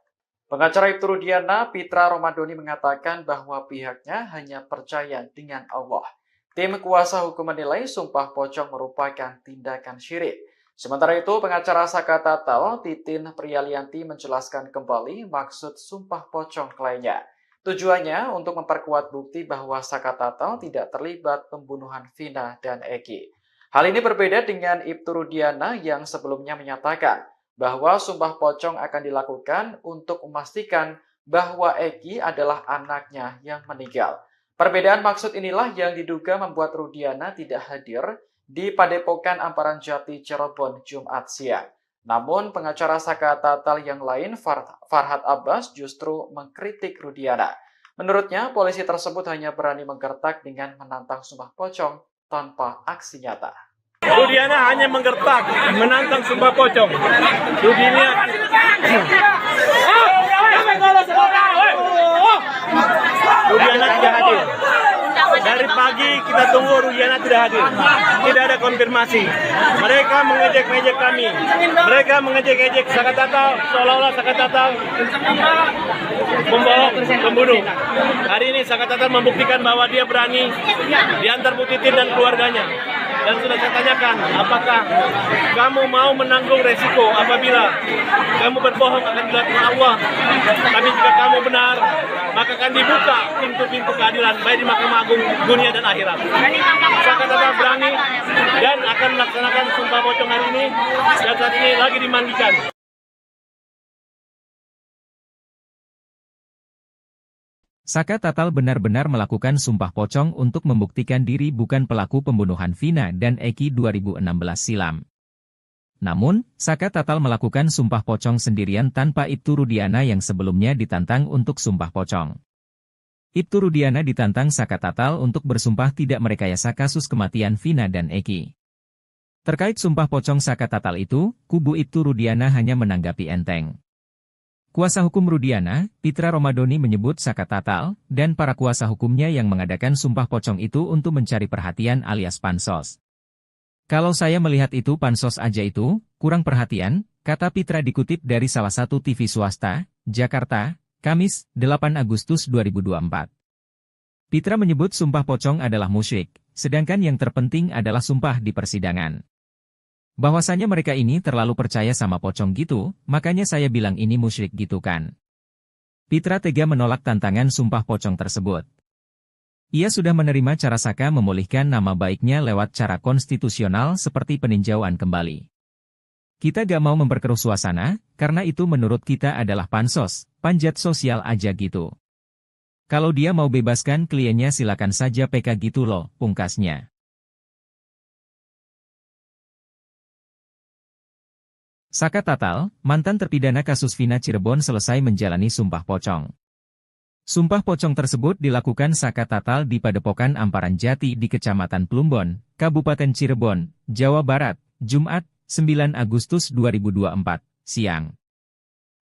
Pengacara Ibtu Rudiana, Pitra Romadoni mengatakan bahwa pihaknya hanya percaya dengan Allah. Tim kuasa hukum menilai sumpah pocong merupakan tindakan syirik. Sementara itu, pengacara Saka Tatal, Titin Priyalianti menjelaskan kembali maksud sumpah pocong kliennya. Tujuannya untuk memperkuat bukti bahwa Saka Tatal tidak terlibat pembunuhan Vina dan Eki. Hal ini berbeda dengan Ibtu Rudiana yang sebelumnya menyatakan bahwa sumpah pocong akan dilakukan untuk memastikan bahwa Eki adalah anaknya yang meninggal. Perbedaan maksud inilah yang diduga membuat Rudiana tidak hadir di Padepokan Amparan Jati Cirebon Jumat siang. Namun pengacara Saka Tatal yang lain, Farhad Abbas, justru mengkritik Rudiana. Menurutnya, polisi tersebut hanya berani menggertak dengan menantang sumpah pocong tanpa aksi nyata. Rudiana hanya menggertak, menantang sumpah pocong. Rudiana tidak hadir. Dari pagi kita tunggu Rudiana tidak hadir. Tidak ada konfirmasi. Mereka mengejek-ejek kami. Mereka mengejek-ejek Saka Tatal, seolah-olah Saka Tatal pembunuh. Hari ini Saka Tatal membuktikan bahwa dia berani diantar Bu Titin dan keluarganya. Dan sudah saya tanyakan, apakah kamu mau menanggung resiko apabila kamu berbohong akan dilakukan Allah. Tapi jika kamu benar, maka akan dibuka pintu-pintu keadilan baik di Mahkamah Agung dunia dan akhirat. Saka Tatal berani dan akan melaksanakan Sumpah Pocong hari ini, dan saat ini lagi dimandikan. Saka Tatal benar-benar melakukan sumpah pocong untuk membuktikan diri bukan pelaku pembunuhan Vina dan Eki 2016 silam. Namun, Saka Tatal melakukan sumpah pocong sendirian tanpa Ibtu Rudiana yang sebelumnya ditantang untuk sumpah pocong. Ibtu Rudiana ditantang Saka Tatal untuk bersumpah tidak merekayasa kasus kematian Vina dan Eki. Terkait sumpah pocong Saka Tatal itu, kubu Ibtu Rudiana hanya menanggapi enteng. Kuasa hukum Rudiana, Pitra Romadoni menyebut Saka Tatal, dan para kuasa hukumnya yang mengadakan sumpah pocong itu untuk mencari perhatian alias pansos. Kalau saya melihat itu pansos aja itu, kurang perhatian, kata Pitra dikutip dari salah satu TV swasta, Jakarta, Kamis, 8 Agustus 2024. Pitra menyebut sumpah pocong adalah musyrik, sedangkan yang terpenting adalah sumpah di persidangan. Bahwasanya mereka ini terlalu percaya sama pocong gitu, makanya saya bilang ini musyrik gitu kan. Pitra tega menolak tantangan sumpah pocong tersebut. Ia sudah menerima cara Saka memulihkan nama baiknya lewat cara konstitusional seperti peninjauan kembali. Kita gak mau memperkeruh suasana, karena itu menurut kita adalah pansos, panjat sosial aja gitu. Kalau dia mau bebaskan kliennya silakan saja PK gitu loh, pungkasnya. Saka Tatal, mantan terpidana kasus Vina Cirebon selesai menjalani sumpah pocong. Sumpah pocong tersebut dilakukan Saka Tatal di Padepokan Amparan Jati di Kecamatan Plumbon, Kabupaten Cirebon, Jawa Barat, Jumat, 9 Agustus 2024, siang.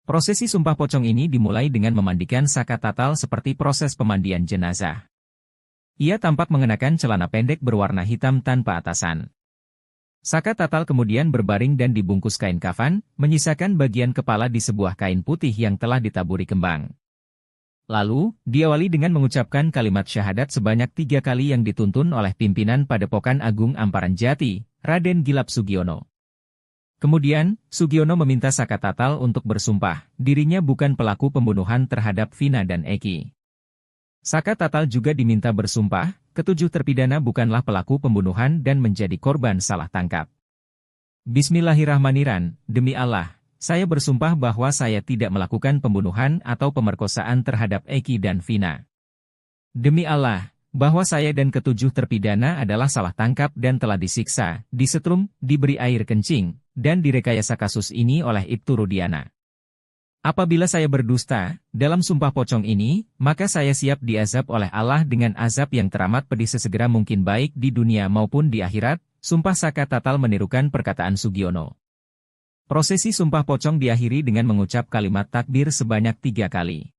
Prosesi sumpah pocong ini dimulai dengan memandikan Saka Tatal seperti proses pemandian jenazah. Ia tampak mengenakan celana pendek berwarna hitam tanpa atasan. Saka Tatal kemudian berbaring dan dibungkus kain kafan, menyisakan bagian kepala di sebuah kain putih yang telah ditaburi kembang. Lalu, diawali dengan mengucapkan kalimat syahadat sebanyak 3 kali yang dituntun oleh pimpinan Padepokan Agung Amparan Jati, Raden Gilap Sugiono. Kemudian, Sugiono meminta Saka Tatal untuk bersumpah, dirinya bukan pelaku pembunuhan terhadap Vina dan Eki. Saka Tatal juga diminta bersumpah, ketujuh terpidana bukanlah pelaku pembunuhan dan menjadi korban salah tangkap. Bismillahirrahmanirrahim, demi Allah, saya bersumpah bahwa saya tidak melakukan pembunuhan atau pemerkosaan terhadap Eki dan Vina. Demi Allah, bahwa saya dan ketujuh terpidana adalah salah tangkap dan telah disiksa, disetrum, diberi air kencing, dan direkayasa kasus ini oleh Ibtu Rudiana. Apabila saya berdusta, dalam sumpah pocong ini, maka saya siap diazab oleh Allah dengan azab yang teramat pedih sesegera mungkin baik di dunia maupun di akhirat, sumpah Saka Tatal menirukan perkataan Sugiono. Prosesi sumpah pocong diakhiri dengan mengucap kalimat takbir sebanyak 3 kali.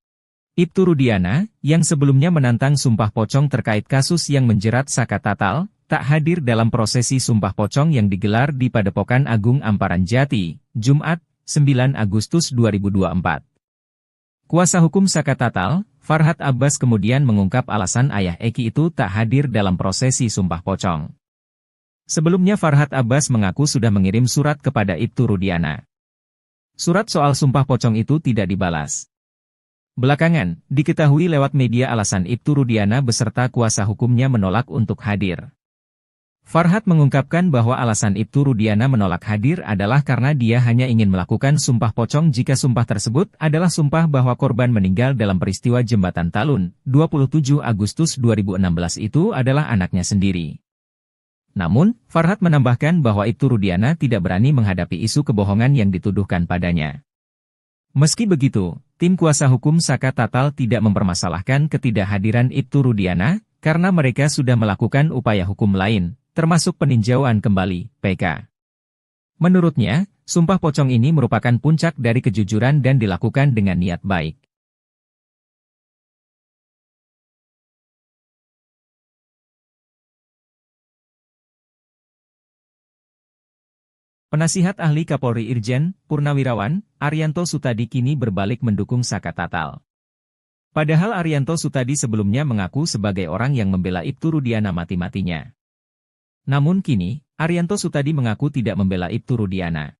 Ibtu Rudiana, yang sebelumnya menantang sumpah pocong terkait kasus yang menjerat Saka Tatal, tak hadir dalam prosesi sumpah pocong yang digelar di Padepokan Agung Amparan Jati, Jumat, 9 Agustus 2024. Kuasa hukum Saka Tatal, Farhad Abbas kemudian mengungkap alasan ayah Eki itu tak hadir dalam prosesi sumpah pocong. Sebelumnya Farhad Abbas mengaku sudah mengirim surat kepada Ibtu Rudiana. Surat soal sumpah pocong itu tidak dibalas. Belakangan, diketahui lewat media alasan Ibtu Rudiana beserta kuasa hukumnya menolak untuk hadir. Farhad mengungkapkan bahwa alasan Ibtu Rudiana menolak hadir adalah karena dia hanya ingin melakukan sumpah pocong jika sumpah tersebut adalah sumpah bahwa korban meninggal dalam peristiwa Jembatan Talun, 27 Agustus 2016 itu adalah anaknya sendiri. Namun, Farhad menambahkan bahwa Ibtu Rudiana tidak berani menghadapi isu kebohongan yang dituduhkan padanya. Meski begitu, tim kuasa hukum Saka Tatal tidak mempermasalahkan ketidakhadiran Ibtu Rudiana, karena mereka sudah melakukan upaya hukum lain, termasuk peninjauan kembali, PK. Menurutnya, sumpah pocong ini merupakan puncak dari kejujuran dan dilakukan dengan niat baik. Penasihat ahli Kapolri Irjen Purnawirawan, Arianto Sutadi kini berbalik mendukung Saka Tatal. Padahal Arianto Sutadi sebelumnya mengaku sebagai orang yang membela Ibtu Rudiana mati-matinya. Namun kini, Arianto Sutadi mengaku tidak membela Ibtu Rudiana.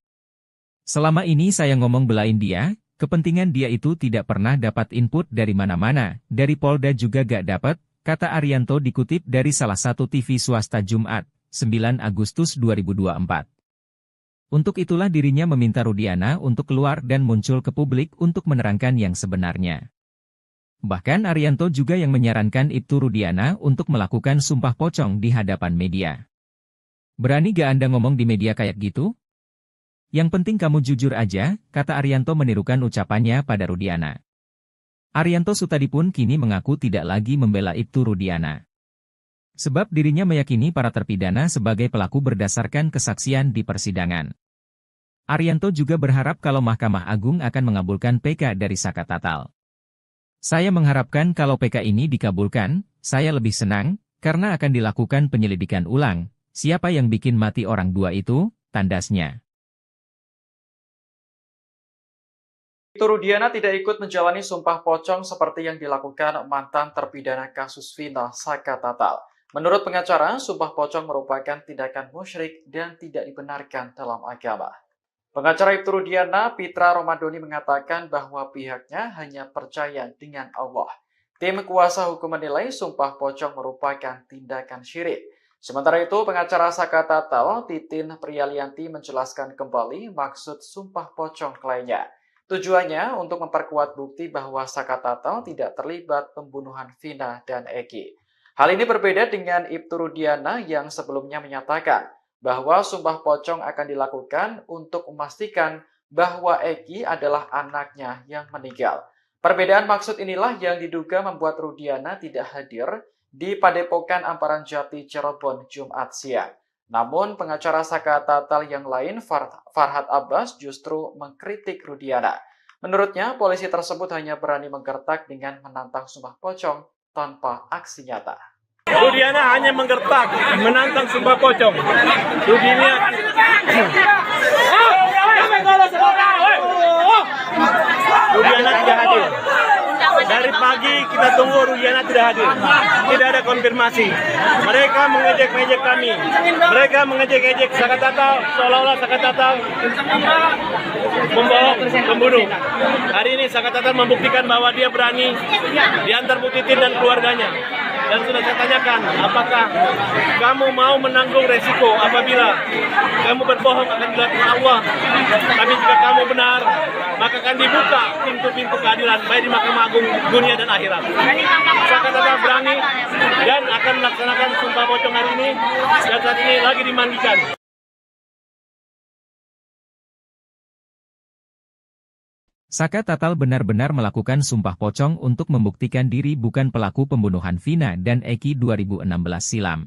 Selama ini saya ngomong belain dia, kepentingan dia itu tidak pernah dapat input dari mana-mana, dari Polda juga gak dapat, kata Arianto dikutip dari salah satu TV swasta Jumat, 9 Agustus 2024. Untuk itulah dirinya meminta Rudiana untuk keluar dan muncul ke publik untuk menerangkan yang sebenarnya. Bahkan Arianto juga yang menyarankan Ibtu Rudiana untuk melakukan sumpah pocong di hadapan media. Berani gak Anda ngomong di media kayak gitu? Yang penting kamu jujur aja, kata Arianto menirukan ucapannya pada Rudiana. Arianto Sutadi pun kini mengaku tidak lagi membela Ibtu Rudiana. Sebab dirinya meyakini para terpidana sebagai pelaku berdasarkan kesaksian di persidangan. Arianto juga berharap kalau Mahkamah Agung akan mengabulkan PK dari Saka Tatal. Saya mengharapkan kalau PK ini dikabulkan, saya lebih senang, karena akan dilakukan penyelidikan ulang. Siapa yang bikin mati orang dua itu, tandasnya. Ibtu Rudiana tidak ikut menjalani sumpah pocong seperti yang dilakukan mantan terpidana kasus Vina Saka Tatal. Menurut pengacara, sumpah pocong merupakan tindakan musyrik dan tidak dibenarkan dalam agama. Pengacara Ibtu Rudiana, Pitra Romadoni mengatakan bahwa pihaknya hanya percaya dengan Allah. Tim kuasa hukum menilai sumpah pocong merupakan tindakan syirik. Sementara itu, pengacara Saka Tatal, Titin Priyalianti menjelaskan kembali maksud sumpah pocong kliennya. Tujuannya untuk memperkuat bukti bahwa Saka Tatal tidak terlibat pembunuhan Vina dan Eki. Hal ini berbeda dengan Ibtu Rudiana yang sebelumnya menyatakan bahwa sumpah pocong akan dilakukan untuk memastikan bahwa Eki adalah anaknya yang meninggal. Perbedaan maksud inilah yang diduga membuat Rudiana tidak hadir di Padepokan Amparan Jati Cirebon Jumat siang. Namun pengacara Saka Tatal yang lain, Farhad Abbas, justru mengkritik Rudiana. Menurutnya, polisi tersebut hanya berani menggertak dengan menantang sumpah pocong tanpa aksi nyata. Rudiana hanya menggertak, menantang sumpah pocong. Rudiana tidak hadir. Dari pagi kita tunggu Rudiana tidak hadir. Tidak ada konfirmasi. Mereka mengejek-ngejek kami. Mereka mengejek-ngejek Saka Tatal, seolah-olah Saka Tatal membohong, membunuh. Hari ini Saka Tatal membuktikan bahwa dia berani diantar Bu Titin dan keluarganya. Dan sudah saya tanyakan, apakah kamu mau menanggung resiko apabila kamu berbohong akan dilakukan Allah. Tapi jika kamu benar, maka akan dibuka pintu-pintu keadilan, baik di Mahkamah Agung dunia dan akhirat. Saka Tatal berani dan akan melaksanakan sumpah pocong hari ini, dan saat ini lagi dimandikan. Saka Tatal benar-benar melakukan sumpah pocong untuk membuktikan diri bukan pelaku pembunuhan Vina dan Eki 2016 silam.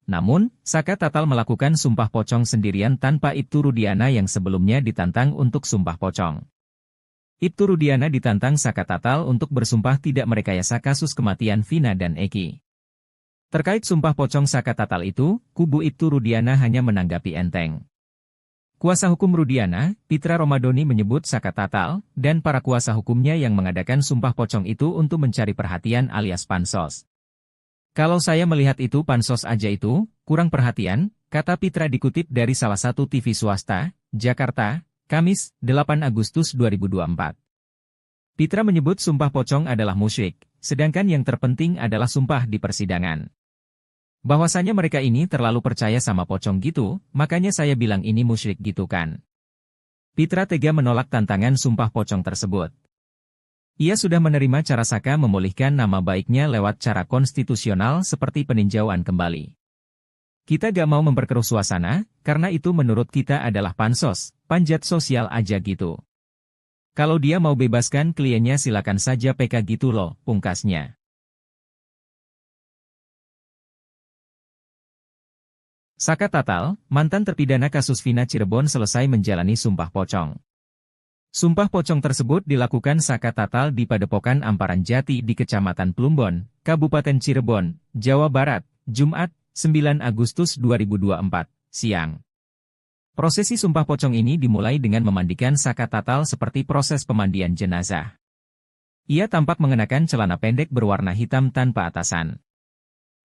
Namun, Saka Tatal melakukan sumpah pocong sendirian tanpa Ibtu Rudiana yang sebelumnya ditantang untuk sumpah pocong. Ibtu Rudiana ditantang Saka Tatal untuk bersumpah tidak merekayasa kasus kematian Vina dan Eki. Terkait sumpah pocong Saka Tatal itu, kubu Ibtu Rudiana hanya menanggapi enteng. Kuasa hukum Rudiana, Pitra Romadoni menyebut Saka Tatal, dan para kuasa hukumnya yang mengadakan sumpah pocong itu untuk mencari perhatian alias pansos. Kalau saya melihat itu pansos aja itu, kurang perhatian, kata Pitra dikutip dari salah satu TV swasta, Jakarta, Kamis, 8 Agustus 2024. Pitra menyebut sumpah pocong adalah musyrik, sedangkan yang terpenting adalah sumpah di persidangan. Bahwasanya mereka ini terlalu percaya sama pocong gitu, makanya saya bilang ini musyrik gitu kan. Pitra tega menolak tantangan sumpah pocong tersebut. Ia sudah menerima cara Saka memulihkan nama baiknya lewat cara konstitusional seperti peninjauan kembali. Kita gak mau memperkeruh suasana, karena itu menurut kita adalah pansos, panjat sosial aja gitu. Kalau dia mau bebaskan kliennya silakan saja PK gitu loh, pungkasnya. Saka Tatal, mantan terpidana kasus Vina Cirebon selesai menjalani sumpah pocong. Sumpah pocong tersebut dilakukan Saka Tatal di Padepokan Amparan Jati di Kecamatan Plumbon, Kabupaten Cirebon, Jawa Barat, Jumat, 9 Agustus 2024, siang. Prosesi sumpah pocong ini dimulai dengan memandikan Saka Tatal seperti proses pemandian jenazah. Ia tampak mengenakan celana pendek berwarna hitam tanpa atasan.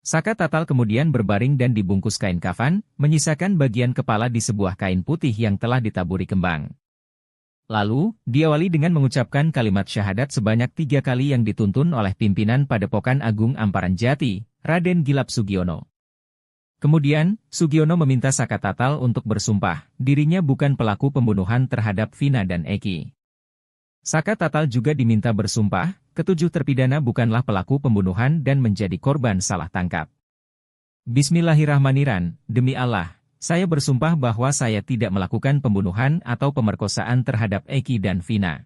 Saka Tatal kemudian berbaring dan dibungkus kain kafan, menyisakan bagian kepala di sebuah kain putih yang telah ditaburi kembang. Lalu, diawali dengan mengucapkan kalimat syahadat sebanyak 3 kali yang dituntun oleh pimpinan Padepokan Agung Amparan Jati, Raden Gilap Sugiono. Kemudian, Sugiono meminta Saka Tatal untuk bersumpah, dirinya bukan pelaku pembunuhan terhadap Vina dan Eki. Saka Tatal juga diminta bersumpah, ketujuh terpidana bukanlah pelaku pembunuhan dan menjadi korban salah tangkap. Bismillahirrahmanirrahim, demi Allah, saya bersumpah bahwa saya tidak melakukan pembunuhan atau pemerkosaan terhadap Eki dan Vina.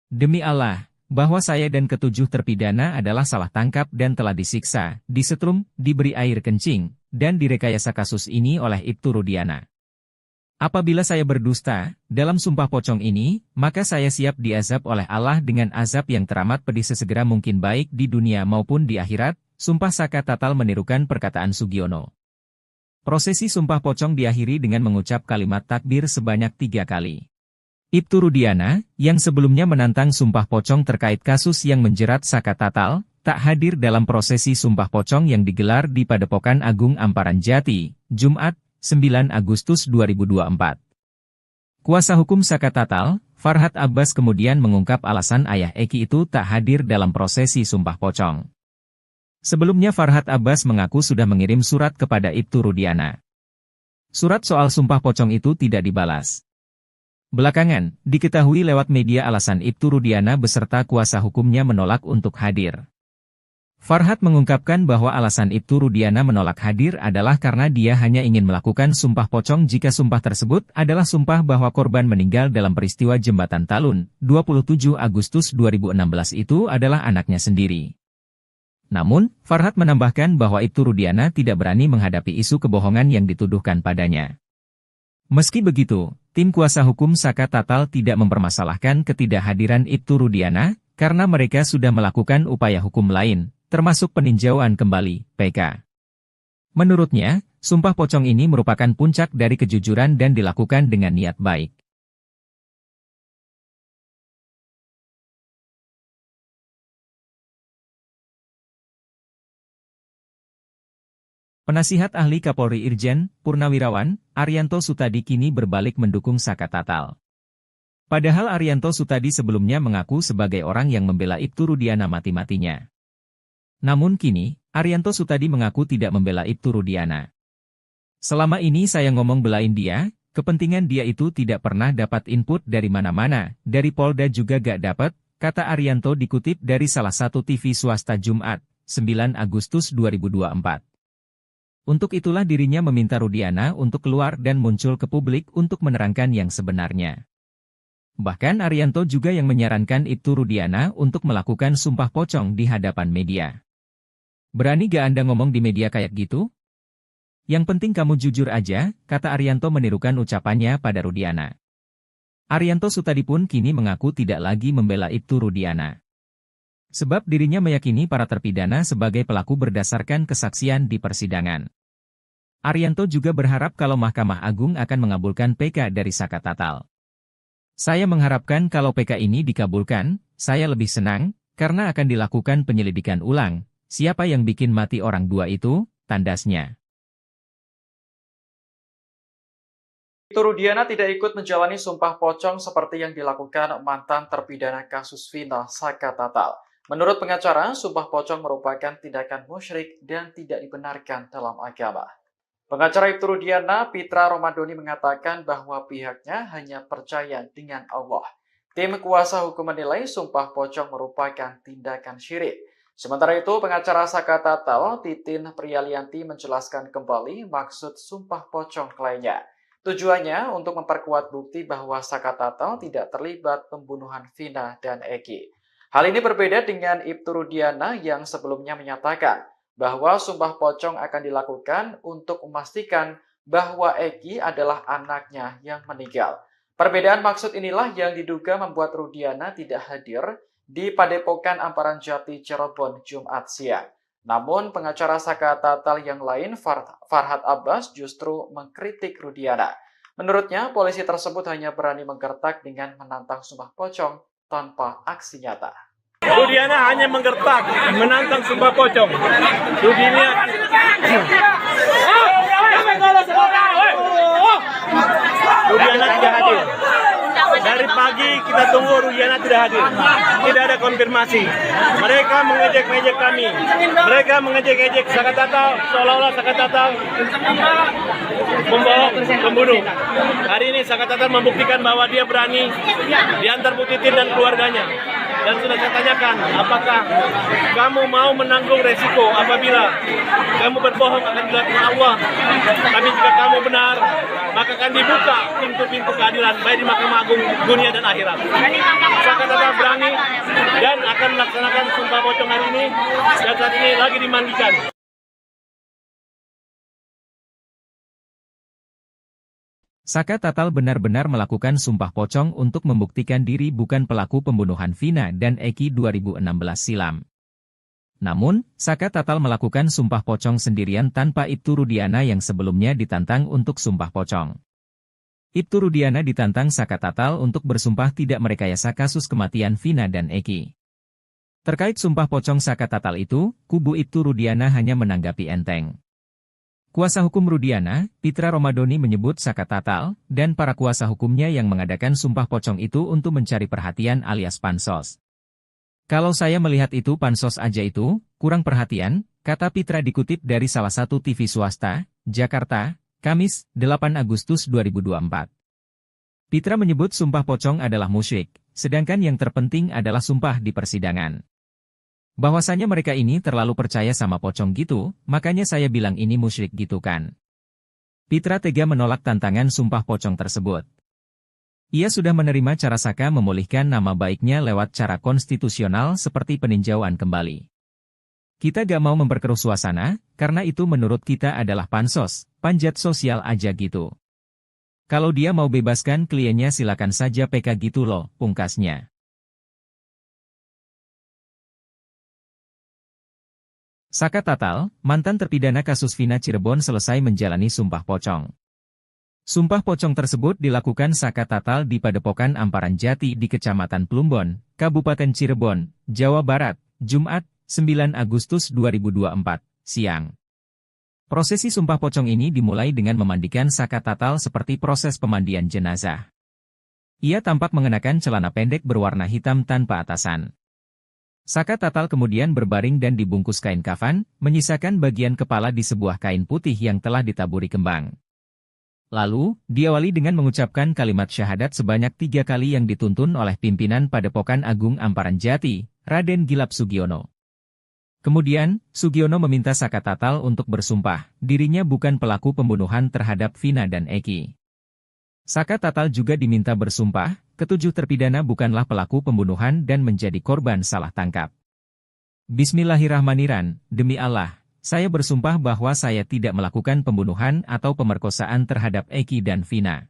Demi Allah, bahwa saya dan ketujuh terpidana adalah salah tangkap dan telah disiksa, disetrum, diberi air kencing, dan direkayasa kasus ini oleh Ibtu Rudiana. Apabila saya berdusta, dalam sumpah pocong ini, maka saya siap diazab oleh Allah dengan azab yang teramat pedih sesegera mungkin baik di dunia maupun di akhirat. Sumpah Saka Tatal menirukan perkataan Sugiono. Prosesi sumpah pocong diakhiri dengan mengucap kalimat takbir sebanyak 3 kali. Ibtu Rudiana, yang sebelumnya menantang sumpah pocong terkait kasus yang menjerat Saka Tatal, tak hadir dalam prosesi sumpah pocong yang digelar di Padepokan Agung Amparan Jati, Jumat, 9 Agustus 2024. Kuasa hukum Saka Tatal, Farhat Abbas kemudian mengungkap alasan ayah Eki itu tak hadir dalam prosesi sumpah pocong. Sebelumnya Farhat Abbas mengaku sudah mengirim surat kepada Ibtu Rudiana. Surat soal sumpah pocong itu tidak dibalas. Belakangan, diketahui lewat media alasan Ibtu Rudiana beserta kuasa hukumnya menolak untuk hadir. Farhat mengungkapkan bahwa alasan Ibtu Rudiana menolak hadir adalah karena dia hanya ingin melakukan sumpah pocong jika sumpah tersebut adalah sumpah bahwa korban meninggal dalam peristiwa Jembatan Talun, 27 Agustus 2016 itu adalah anaknya sendiri. Namun, Farhat menambahkan bahwa Ibtu Rudiana tidak berani menghadapi isu kebohongan yang dituduhkan padanya. Meski begitu, tim kuasa hukum Saka Tatal tidak mempermasalahkan ketidakhadiran Ibtu Rudiana, karena mereka sudah melakukan upaya hukum lain, termasuk peninjauan kembali, PK. Menurutnya, sumpah pocong ini merupakan puncak dari kejujuran dan dilakukan dengan niat baik. Penasihat ahli Kapolri Irjen Purnawirawan, Arianto Sutadi kini berbalik mendukung Saka Tatal. Padahal Arianto Sutadi sebelumnya mengaku sebagai orang yang membela Ibtu Rudiana mati-matinya. Namun kini, Arianto Sutadi mengaku tidak membela Ibtu Rudiana. Selama ini saya ngomong belain dia, kepentingan dia itu tidak pernah dapat input dari mana-mana, dari Polda juga gak dapat, kata Arianto dikutip dari salah satu TV swasta Jumat, 9 Agustus 2024. Untuk itulah dirinya meminta Rudiana untuk keluar dan muncul ke publik untuk menerangkan yang sebenarnya. Bahkan Arianto juga yang menyarankan Ibtu Rudiana untuk melakukan sumpah pocong di hadapan media. Berani gak Anda ngomong di media kayak gitu? Yang penting kamu jujur aja, kata Arianto menirukan ucapannya pada Rudiana. Arianto Sutadi pun kini mengaku tidak lagi membela Ibtu Rudiana. Sebab dirinya meyakini para terpidana sebagai pelaku berdasarkan kesaksian di persidangan. Arianto juga berharap kalau Mahkamah Agung akan mengabulkan PK dari Saka Tatal. Saya mengharapkan kalau PK ini dikabulkan, saya lebih senang, karena akan dilakukan penyelidikan ulang. Siapa yang bikin mati orang dua itu, tandasnya. Ibtu Rudiana tidak ikut menjalani sumpah pocong seperti yang dilakukan mantan terpidana kasus Vina, Saka Tatal. Menurut pengacara, sumpah pocong merupakan tindakan musyrik dan tidak dibenarkan dalam agama. Pengacara Ibtu Rudiana, Pitra Romadoni mengatakan bahwa pihaknya hanya percaya dengan Allah. Tim kuasa hukum menilai sumpah pocong merupakan tindakan syirik. Sementara itu, pengacara Saka Tatal, Titin Priyalianti menjelaskan kembali maksud sumpah pocong kliennya. Tujuannya untuk memperkuat bukti bahwa Saka Tatal tidak terlibat pembunuhan Vina dan Eki. Hal ini berbeda dengan Ibtu Rudiana yang sebelumnya menyatakan bahwa sumpah pocong akan dilakukan untuk memastikan bahwa Eki adalah anaknya yang meninggal. Perbedaan maksud inilah yang diduga membuat Rudiana tidak hadir di Padepokan Amparan Jati Cirebon Jumat siang. Namun pengacara Saka Tatal yang lain, Farhat Abbas, justru mengkritik Rudiana. Menurutnya, polisi tersebut hanya berani menggertak dengan menantang sumpah pocong tanpa aksi nyata. Rudiana hanya menggertak, menantang sumpah pocong. Rudiana tidak hadir. Dari pagi kita tunggu Rudiana tidak hadir. Tidak ada konfirmasi. Mereka mengejek-ngejek kami. Mereka mengejek-ngejek Saka Tatal seolah-olah Saka Tatal membohong, pembunuh. Hari ini Saka Tatal membuktikan bahwa dia berani diantar Bu Titin dan keluarganya. Dan sudah saya tanyakan, apakah kamu mau menanggung resiko apabila kamu berbohong akan dilakukan Allah? Tapi jika kamu benar, maka akan dibuka pintu-pintu keadilan baik di Mahkamah Agung dunia dan akhirat. Saka Tatal berani dan akan melaksanakan sumpah pocong hari ini dan saat ini lagi dimandikan. Saka Tatal benar-benar melakukan sumpah pocong untuk membuktikan diri bukan pelaku pembunuhan Vina dan Eki 2016 silam. Namun, Saka Tatal melakukan sumpah pocong sendirian tanpa Ibtu Rudiana yang sebelumnya ditantang untuk sumpah pocong. Ibtu Rudiana ditantang Saka Tatal untuk bersumpah tidak merekayasa kasus kematian Vina dan Eki. Terkait sumpah pocong Saka Tatal itu, kubu Ibtu Rudiana hanya menanggapi enteng. Kuasa hukum Rudiana, Pitra Romadoni menyebut Saka Tatal, dan para kuasa hukumnya yang mengadakan sumpah pocong itu untuk mencari perhatian alias pansos. Kalau saya melihat itu pansos aja itu, kurang perhatian, kata Pitra dikutip dari salah satu TV swasta, Jakarta, Kamis, 8 Agustus 2024. Pitra menyebut sumpah pocong adalah musyrik, sedangkan yang terpenting adalah sumpah di persidangan. Bahwasanya mereka ini terlalu percaya sama pocong gitu, makanya saya bilang ini musyrik gitu kan. Pitra tega menolak tantangan sumpah pocong tersebut. Ia sudah menerima cara Saka memulihkan nama baiknya lewat cara konstitusional seperti peninjauan kembali. Kita gak mau memperkeruh suasana, karena itu menurut kita adalah pansos, panjat sosial aja gitu. Kalau dia mau bebaskan kliennya silakan saja PK gitu loh, pungkasnya. Saka Tatal, mantan terpidana kasus Vina Cirebon selesai menjalani sumpah pocong. Sumpah pocong tersebut dilakukan Saka Tatal di Padepokan Amparan Jati di Kecamatan Plumbon, Kabupaten Cirebon, Jawa Barat, Jumat, 9 Agustus 2024, siang. Prosesi sumpah pocong ini dimulai dengan memandikan Saka Tatal seperti proses pemandian jenazah. Ia tampak mengenakan celana pendek berwarna hitam tanpa atasan. Saka Tatal kemudian berbaring dan dibungkus kain kafan, menyisakan bagian kepala di sebuah kain putih yang telah ditaburi kembang. Lalu, diawali dengan mengucapkan kalimat syahadat sebanyak 3 kali yang dituntun oleh pimpinan Padepokan Agung Amparan Jati, Raden Gilap Sugiono. Kemudian, Sugiono meminta Saka Tatal untuk bersumpah, dirinya bukan pelaku pembunuhan terhadap Vina dan Eki. Saka Tatal juga diminta bersumpah, ketujuh terpidana bukanlah pelaku pembunuhan dan menjadi korban salah tangkap. Bismillahirrahmanirrahim, demi Allah, saya bersumpah bahwa saya tidak melakukan pembunuhan atau pemerkosaan terhadap Eki dan Vina.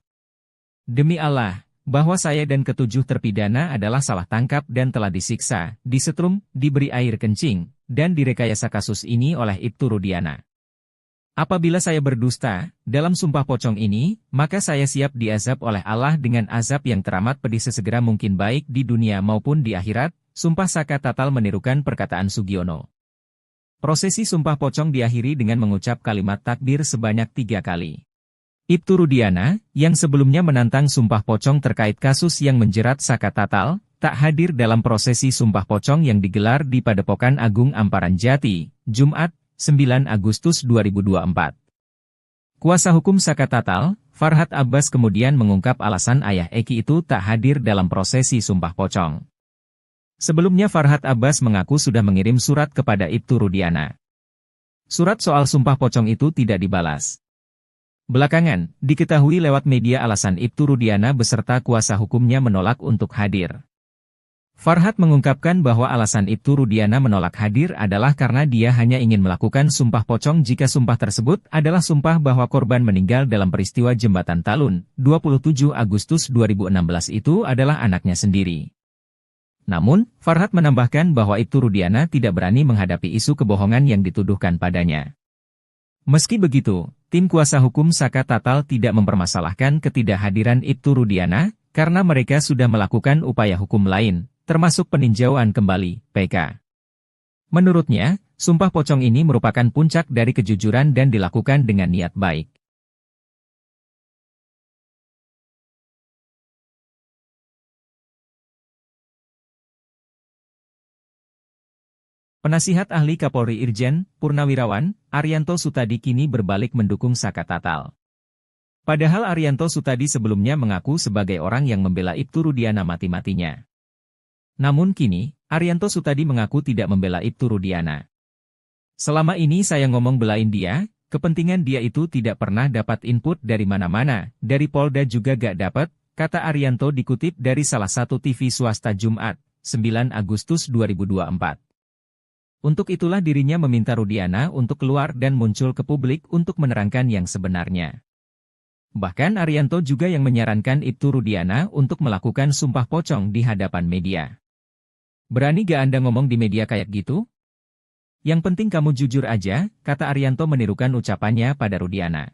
Demi Allah, bahwa saya dan ketujuh terpidana adalah salah tangkap dan telah disiksa, disetrum, diberi air kencing, dan direkayasa kasus ini oleh Ibtu Rudiana. Apabila saya berdusta, dalam sumpah pocong ini, maka saya siap diazab oleh Allah dengan azab yang teramat pedih sesegera mungkin baik di dunia maupun di akhirat, sumpah Saka Tatal menirukan perkataan Sugiono. Prosesi sumpah pocong diakhiri dengan mengucap kalimat takbir sebanyak 3 kali. Ibtu Rudiana, yang sebelumnya menantang sumpah pocong terkait kasus yang menjerat Saka Tatal, tak hadir dalam prosesi sumpah pocong yang digelar di Padepokan Agung Amparan Jati, Jumat, 9 Agustus 2024. Kuasa hukum Saka Tatal, Farhad Abbas kemudian mengungkap alasan ayah Eki itu tak hadir dalam prosesi sumpah pocong. Sebelumnya Farhad Abbas mengaku sudah mengirim surat kepada Ibtu Rudiana. Surat soal sumpah pocong itu tidak dibalas. Belakangan, diketahui lewat media alasan Ibtu Rudiana beserta kuasa hukumnya menolak untuk hadir. Farhad mengungkapkan bahwa alasan Ibtu Rudiana menolak hadir adalah karena dia hanya ingin melakukan sumpah pocong jika sumpah tersebut adalah sumpah bahwa korban meninggal dalam peristiwa Jembatan Talun, 27 Agustus 2016 itu adalah anaknya sendiri. Namun, Farhad menambahkan bahwa Ibtu Rudiana tidak berani menghadapi isu kebohongan yang dituduhkan padanya. Meski begitu, tim kuasa hukum Saka Tatal tidak mempermasalahkan ketidakhadiran Ibtu Rudiana, karena mereka sudah melakukan upaya hukum lain, termasuk peninjauan kembali, PK. Menurutnya, Sumpah pocong ini merupakan puncak dari kejujuran dan dilakukan dengan niat baik. Penasihat ahli Kapolri Irjen Purnawirawan Arianto Sutadi kini berbalik mendukung Saka Tatal. Padahal Arianto Sutadi sebelumnya mengaku sebagai orang yang membela Ibtu Rudiana mati-matinya. Namun kini, Arianto Sutadi mengaku tidak membela Ibtu Rudiana. Selama ini saya ngomong belain dia, kepentingan dia itu tidak pernah dapat input dari mana-mana, dari Polda juga gak dapat, kata Arianto dikutip dari salah satu TV swasta Jumat, 9 Agustus 2024. Untuk itulah dirinya meminta Rudiana untuk keluar dan muncul ke publik untuk menerangkan yang sebenarnya. Bahkan Arianto juga yang menyarankan Ibtu Rudiana untuk melakukan sumpah pocong di hadapan media. Berani gak Anda ngomong di media kayak gitu? Yang penting kamu jujur aja, kata Arianto menirukan ucapannya pada Rudiana.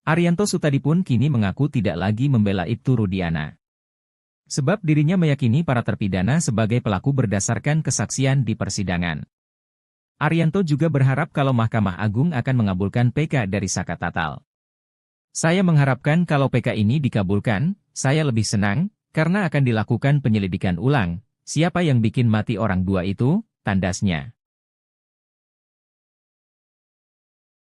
Arianto Sutadi pun kini mengaku tidak lagi membela Ibtu Rudiana. Sebab dirinya meyakini para terpidana sebagai pelaku berdasarkan kesaksian di persidangan. Arianto juga berharap kalau Mahkamah Agung akan mengabulkan PK dari Saka Tatal. Saya mengharapkan kalau PK ini dikabulkan, saya lebih senang, karena akan dilakukan penyelidikan ulang. Siapa yang bikin mati orang dua itu, tandasnya.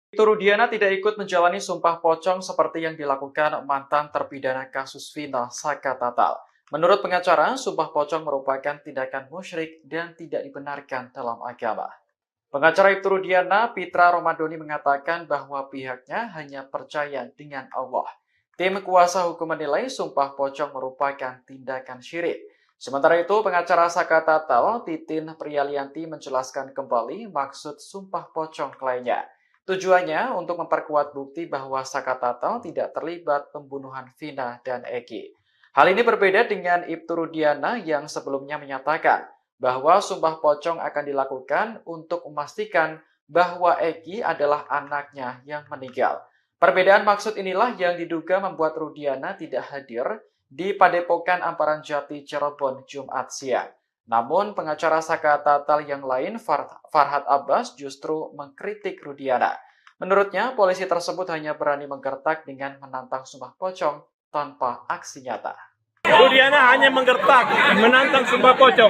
Ibtu Rudiana tidak ikut menjalani sumpah pocong seperti yang dilakukan mantan terpidana kasus Vina Saka Tatal. Menurut pengacara, sumpah pocong merupakan tindakan musyrik dan tidak dibenarkan dalam agama. Pengacara Ibtu Rudiana, Pitra Romadoni mengatakan bahwa pihaknya hanya percaya dengan Allah. Tim kuasa hukum menilai sumpah pocong merupakan tindakan syirik. Sementara itu, pengacara Saka Tatal, Titin Priyalianti menjelaskan kembali maksud sumpah pocong kliennya. Tujuannya untuk memperkuat bukti bahwa Saka Tatal tidak terlibat pembunuhan Vina dan Eki. Hal ini berbeda dengan Ibtu Rudiana yang sebelumnya menyatakan bahwa sumpah pocong akan dilakukan untuk memastikan bahwa Eki adalah anaknya yang meninggal. Perbedaan maksud inilah yang diduga membuat Rudiana tidak hadir di Padepokan Amparan Jati Cirebon Jumat siang. Namun pengacara Saka Tatal yang lain, Farhad Abbas, justru mengkritik Rudiana. Menurutnya, polisi tersebut hanya berani menggertak dengan menantang sumpah pocong tanpa aksi nyata. Rudiana hanya menggertak, menantang sumpah pocong.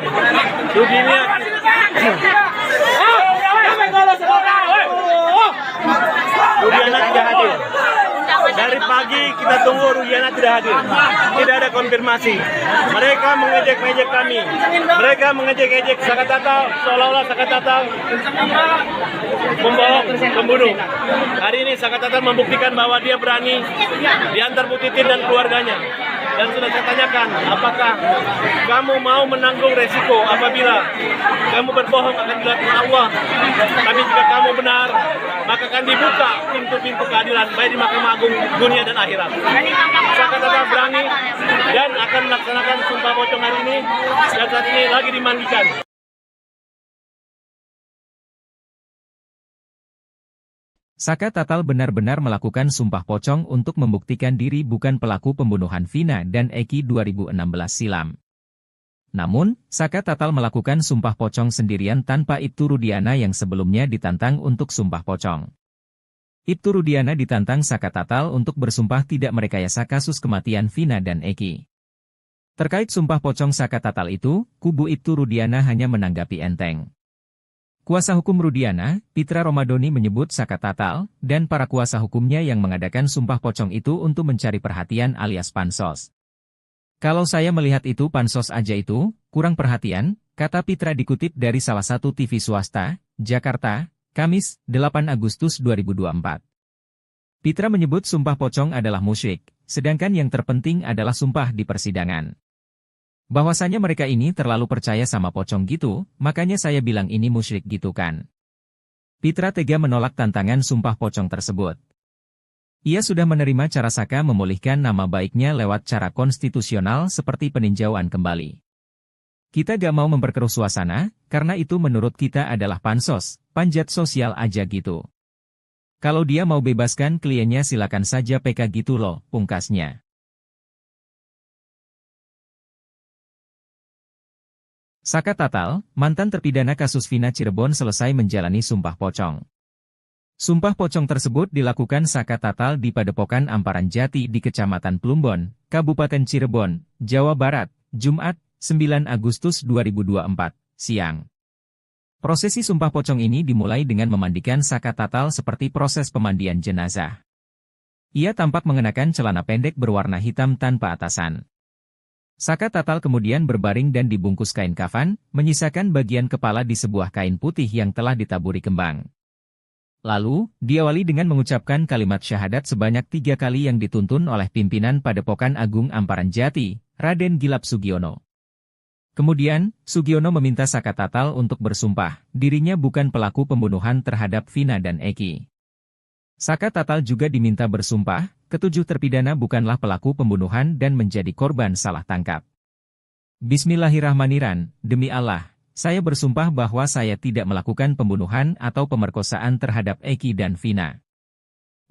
Rudiana tidak hadir. Dari pagi kita tunggu Rudiana tidak hadir. Tidak ada konfirmasi. Mereka mengejek-ejek kami. Mereka mengejek-ejek Saka Tatal, seolah-olah Saka Tatal membohong, pembunuh. Hari ini Saka Tatal membuktikan bahwa dia berani diantar Bu Titin dan keluarganya. Dan sudah saya tanyakan, apakah kamu mau menanggung resiko apabila kamu berbohong akan dilakukan Allah? Tapi jika kamu benar, maka akan dibuka pintu-pintu keadilan baik di Mahkamah Agung dunia dan akhirat. Saka Tatal berani dan akan melaksanakan sumpah pocong hari ini dan saat ini lagi dimandikan. Saka Tatal benar-benar melakukan sumpah pocong untuk membuktikan diri bukan pelaku pembunuhan Vina dan Eki 2016 silam. Namun, Saka Tatal melakukan sumpah pocong sendirian tanpa Ibtu Rudiana yang sebelumnya ditantang untuk sumpah pocong. Ibtu Rudiana ditantang Saka Tatal untuk bersumpah tidak merekayasa kasus kematian Vina dan Eki. Terkait sumpah pocong Saka Tatal itu, kubu Ibtu Rudiana hanya menanggapi enteng. Kuasa hukum Rudiana, Pitra Romadoni menyebut Saka Tatal, dan para kuasa hukumnya yang mengadakan sumpah pocong itu untuk mencari perhatian alias pansos. Kalau saya melihat itu pansos aja itu, kurang perhatian, kata Pitra dikutip dari salah satu TV swasta, Jakarta, Kamis, 8 Agustus 2024. Pitra menyebut sumpah pocong adalah musyrik, sedangkan yang terpenting adalah sumpah di persidangan. Bahwasanya mereka ini terlalu percaya sama pocong gitu, makanya saya bilang ini musyrik gitu kan. Pitra tega menolak tantangan sumpah pocong tersebut. Ia sudah menerima cara Saka memulihkan nama baiknya lewat cara konstitusional seperti peninjauan kembali. Kita gak mau memperkeruh suasana, karena itu menurut kita adalah pansos, panjat sosial aja gitu. Kalau dia mau bebaskan kliennya silakan saja PK gitu loh, pungkasnya. Saka Tatal, mantan terpidana kasus Vina Cirebon selesai menjalani sumpah pocong. Sumpah pocong tersebut dilakukan Saka Tatal di Padepokan Amparan Jati di Kecamatan Plumbon, Kabupaten Cirebon, Jawa Barat, Jumat, 9 Agustus 2024, siang. Prosesi sumpah pocong ini dimulai dengan memandikan Saka Tatal seperti proses pemandian jenazah. Ia tampak mengenakan celana pendek berwarna hitam tanpa atasan. Saka Tatal kemudian berbaring dan dibungkus kain kafan, menyisakan bagian kepala di sebuah kain putih yang telah ditaburi kembang. Lalu, diawali dengan mengucapkan kalimat syahadat sebanyak 3 kali yang dituntun oleh pimpinan Padepokan Agung Amparan Jati, Raden Gilap Sugiono. Kemudian, Sugiono meminta Saka Tatal untuk bersumpah, dirinya bukan pelaku pembunuhan terhadap Vina dan Eki. Saka Tatal juga diminta bersumpah, ketujuh terpidana bukanlah pelaku pembunuhan dan menjadi korban salah tangkap. Bismillahirrahmanirrahim, demi Allah, saya bersumpah bahwa saya tidak melakukan pembunuhan atau pemerkosaan terhadap Eki dan Vina.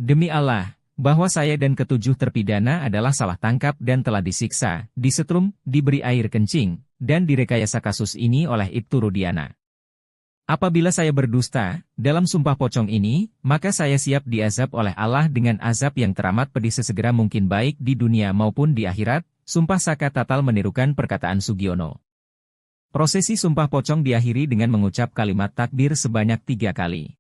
Demi Allah, bahwa saya dan ketujuh terpidana adalah salah tangkap dan telah disiksa, disetrum, diberi air kencing, dan direkayasa kasus ini oleh Ibtu Rudiana. Apabila saya berdusta, dalam sumpah pocong ini, maka saya siap diazab oleh Allah dengan azab yang teramat pedih sesegera mungkin baik di dunia maupun di akhirat. Sumpah Saka Tatal menirukan perkataan Sugiono. Prosesi sumpah pocong diakhiri dengan mengucap kalimat takbir sebanyak 3 kali.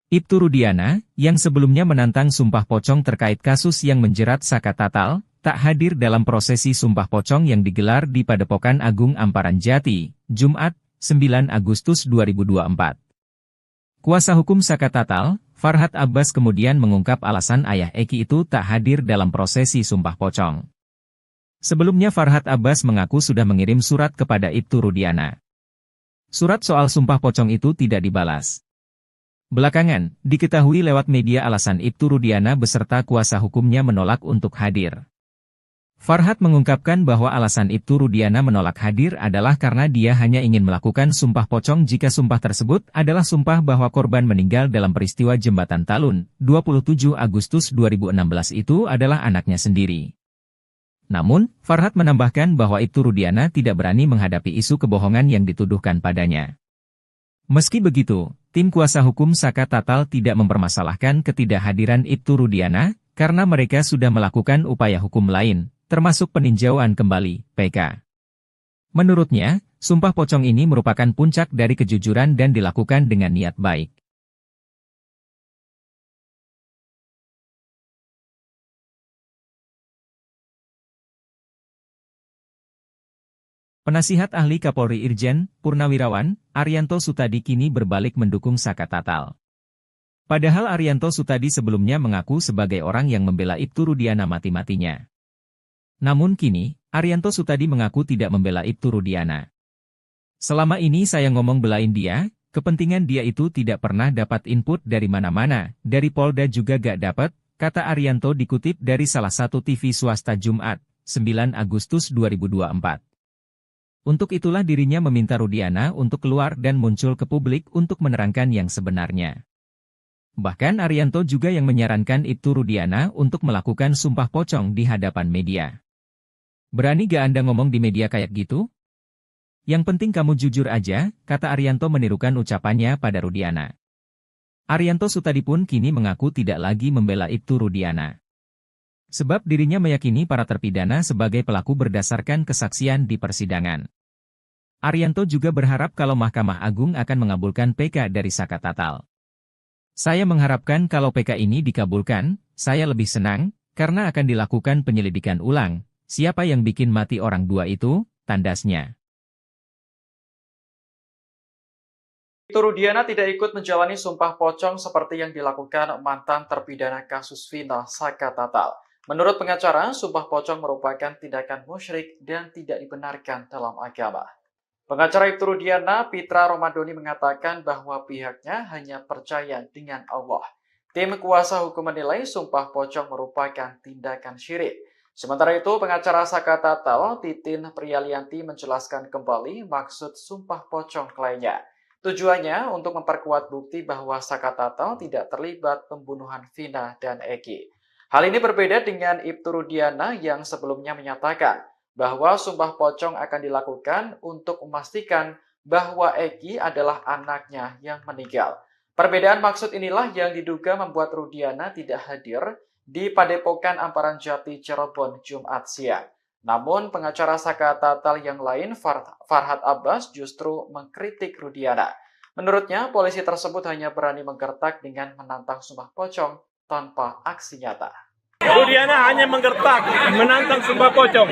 Ibtu Rudiana, yang sebelumnya menantang sumpah pocong terkait kasus yang menjerat Saka Tatal, tak hadir dalam prosesi sumpah pocong yang digelar di Padepokan Agung Amparan Jati, Jumat, 9 Agustus 2024. Kuasa hukum Saka Tatal, Farhat Abbas kemudian mengungkap alasan ayah Eki itu tak hadir dalam prosesi sumpah pocong. Sebelumnya Farhat Abbas mengaku sudah mengirim surat kepada Ibtu Rudiana. Surat soal sumpah pocong itu tidak dibalas. Belakangan, diketahui lewat media alasan Ibtu Rudiana beserta kuasa hukumnya menolak untuk hadir. Farhat mengungkapkan bahwa alasan Ibtu Rudiana menolak hadir adalah karena dia hanya ingin melakukan sumpah pocong jika sumpah tersebut adalah sumpah bahwa korban meninggal dalam peristiwa Jembatan Talun, 27 Agustus 2016 itu adalah anaknya sendiri. Namun, Farhat menambahkan bahwa Ibtu Rudiana tidak berani menghadapi isu kebohongan yang dituduhkan padanya. Meski begitu, tim kuasa hukum Saka Tatal tidak mempermasalahkan ketidakhadiran Ibtu Rudiana, karena mereka sudah melakukan upaya hukum lain, termasuk peninjauan kembali, PK. Menurutnya, sumpah pocong ini merupakan puncak dari kejujuran dan dilakukan dengan niat baik. Penasihat ahli Kapolri Irjen Purnawirawan, Arianto Sutadi kini berbalik mendukung Saka Tatal. Padahal Arianto Sutadi sebelumnya mengaku sebagai orang yang membela Ibtu Rudiana mati-matinya. Namun kini, Arianto Sutadi mengaku tidak membela Ibtu Rudiana. Selama ini saya ngomong belain dia, kepentingan dia itu tidak pernah dapat input dari mana-mana, dari Polda juga gak dapat, kata Arianto dikutip dari salah satu TV swasta Jumat, 9 Agustus 2024. Untuk itulah dirinya meminta Rudiana untuk keluar dan muncul ke publik untuk menerangkan yang sebenarnya. Bahkan Arianto juga yang menyarankan Ibtu Rudiana untuk melakukan sumpah pocong di hadapan media. Berani gak Anda ngomong di media kayak gitu? Yang penting kamu jujur aja, kata Arianto menirukan ucapannya pada Rudiana. Arianto Sutadi pun kini mengaku tidak lagi membela Ibtu Rudiana. Sebab dirinya meyakini para terpidana sebagai pelaku berdasarkan kesaksian di persidangan. Arianto juga berharap kalau Mahkamah Agung akan mengabulkan PK dari Saka Tatal. Saya mengharapkan kalau PK ini dikabulkan, saya lebih senang, karena akan dilakukan penyelidikan ulang. Siapa yang bikin mati orang dua itu, tandasnya. Ibtu Rudiana tidak ikut menjalani sumpah pocong seperti yang dilakukan mantan terpidana kasus Vina Saka Tatal. Menurut pengacara, sumpah pocong merupakan tindakan musyrik dan tidak dibenarkan dalam agama. Pengacara Ibtu Rudiana, Pitra Romadoni mengatakan bahwa pihaknya hanya percaya dengan Allah. Tim kuasa hukum menilai sumpah pocong merupakan tindakan syirik. Sementara itu, pengacara Saka Tatal, Titin Priyalianti menjelaskan kembali maksud sumpah pocong kliennya. Tujuannya untuk memperkuat bukti bahwa Saka Tatal tidak terlibat pembunuhan Vina dan Eki. Hal ini berbeda dengan Ibtu Rudiana yang sebelumnya menyatakan bahwa sumpah pocong akan dilakukan untuk memastikan bahwa Eki adalah anaknya yang meninggal. Perbedaan maksud inilah yang diduga membuat Rudiana tidak hadir di Padepokan Amparan Jati, Cirebon, Jumat siang. Namun, pengacara Saka Tatal yang lain, Farhad Abbas, justru mengkritik Rudiana. Menurutnya, polisi tersebut hanya berani menggertak dengan menantang sumpah pocong tanpa aksi nyata. Rudiana hanya menggertak, menantang sumpah pocong.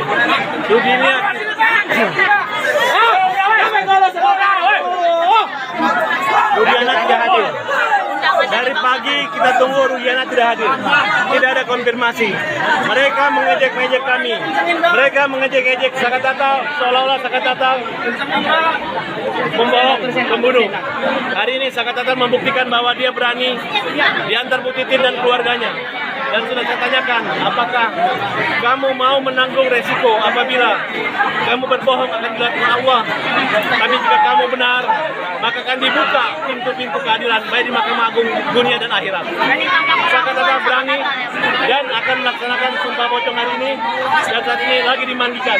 Rudiana tidak hadir. Dari pagi kita tunggu Rudiana tidak hadir. Tidak ada konfirmasi. Mereka mengejek-ngejek kami. Mereka mengejek-ngejek Saka Tatal, seolah-olah Saka Tatal membohong, pembunuh. Hari ini Saka Tatal membuktikan bahwa dia berani diantar Bu Titin dan keluarganya. Dan sudah saya tanyakan, apakah kamu mau menanggung resiko apabila kamu berbohong akan dilakukan Allah. Tapi jika kamu benar, maka akan dibuka pintu-pintu keadilan, baik di Mahkamah Agung, dunia dan akhirat. Saka Tatal berani dan akan melaksanakan sumpah pocong hari ini, dan saat ini lagi dimandikan.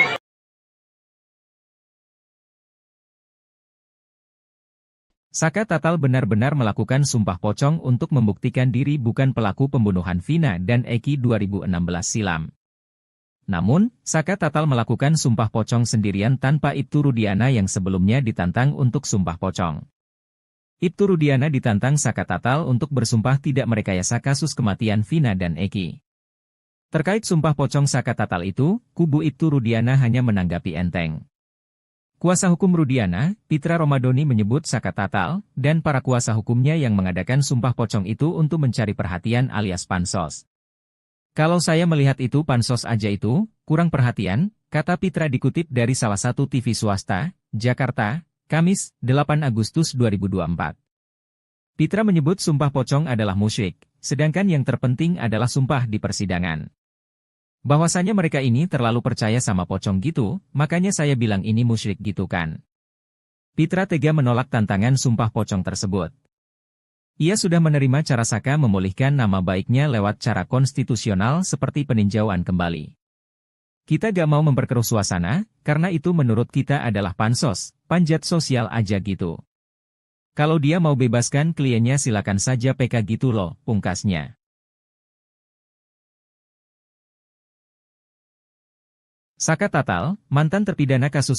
Saka Tatal benar-benar melakukan sumpah pocong untuk membuktikan diri bukan pelaku pembunuhan Vina dan Eki 2016 silam. Namun, Saka Tatal melakukan sumpah pocong sendirian tanpa Ibtu Rudiana yang sebelumnya ditantang untuk sumpah pocong. Ibtu Rudiana ditantang Saka Tatal untuk bersumpah tidak merekayasa kasus kematian Vina dan Eki. Terkait sumpah pocong Saka Tatal itu, kubu Ibtu Rudiana hanya menanggapi enteng. Kuasa hukum Rudiana, Pitra Romadoni menyebut Saka Tatal, dan para kuasa hukumnya yang mengadakan sumpah pocong itu untuk mencari perhatian alias pansos. Kalau saya melihat itu pansos aja itu, kurang perhatian, kata Pitra dikutip dari salah satu TV swasta, Jakarta, Kamis, 8 Agustus 2024. Pitra menyebut sumpah pocong adalah musyrik, sedangkan yang terpenting adalah sumpah di persidangan. Bahwasanya mereka ini terlalu percaya sama pocong gitu, makanya saya bilang ini musyrik gitu kan. Pitra tega menolak tantangan sumpah pocong tersebut. Ia sudah menerima cara Saka memulihkan nama baiknya lewat cara konstitusional seperti peninjauan kembali. Kita gak mau memperkeruh suasana, karena itu menurut kita adalah pansos, panjat sosial aja gitu. Kalau dia mau bebaskan kliennya silakan saja PK gitu loh, pungkasnya. Saka Tatal, mantan terpidana kasus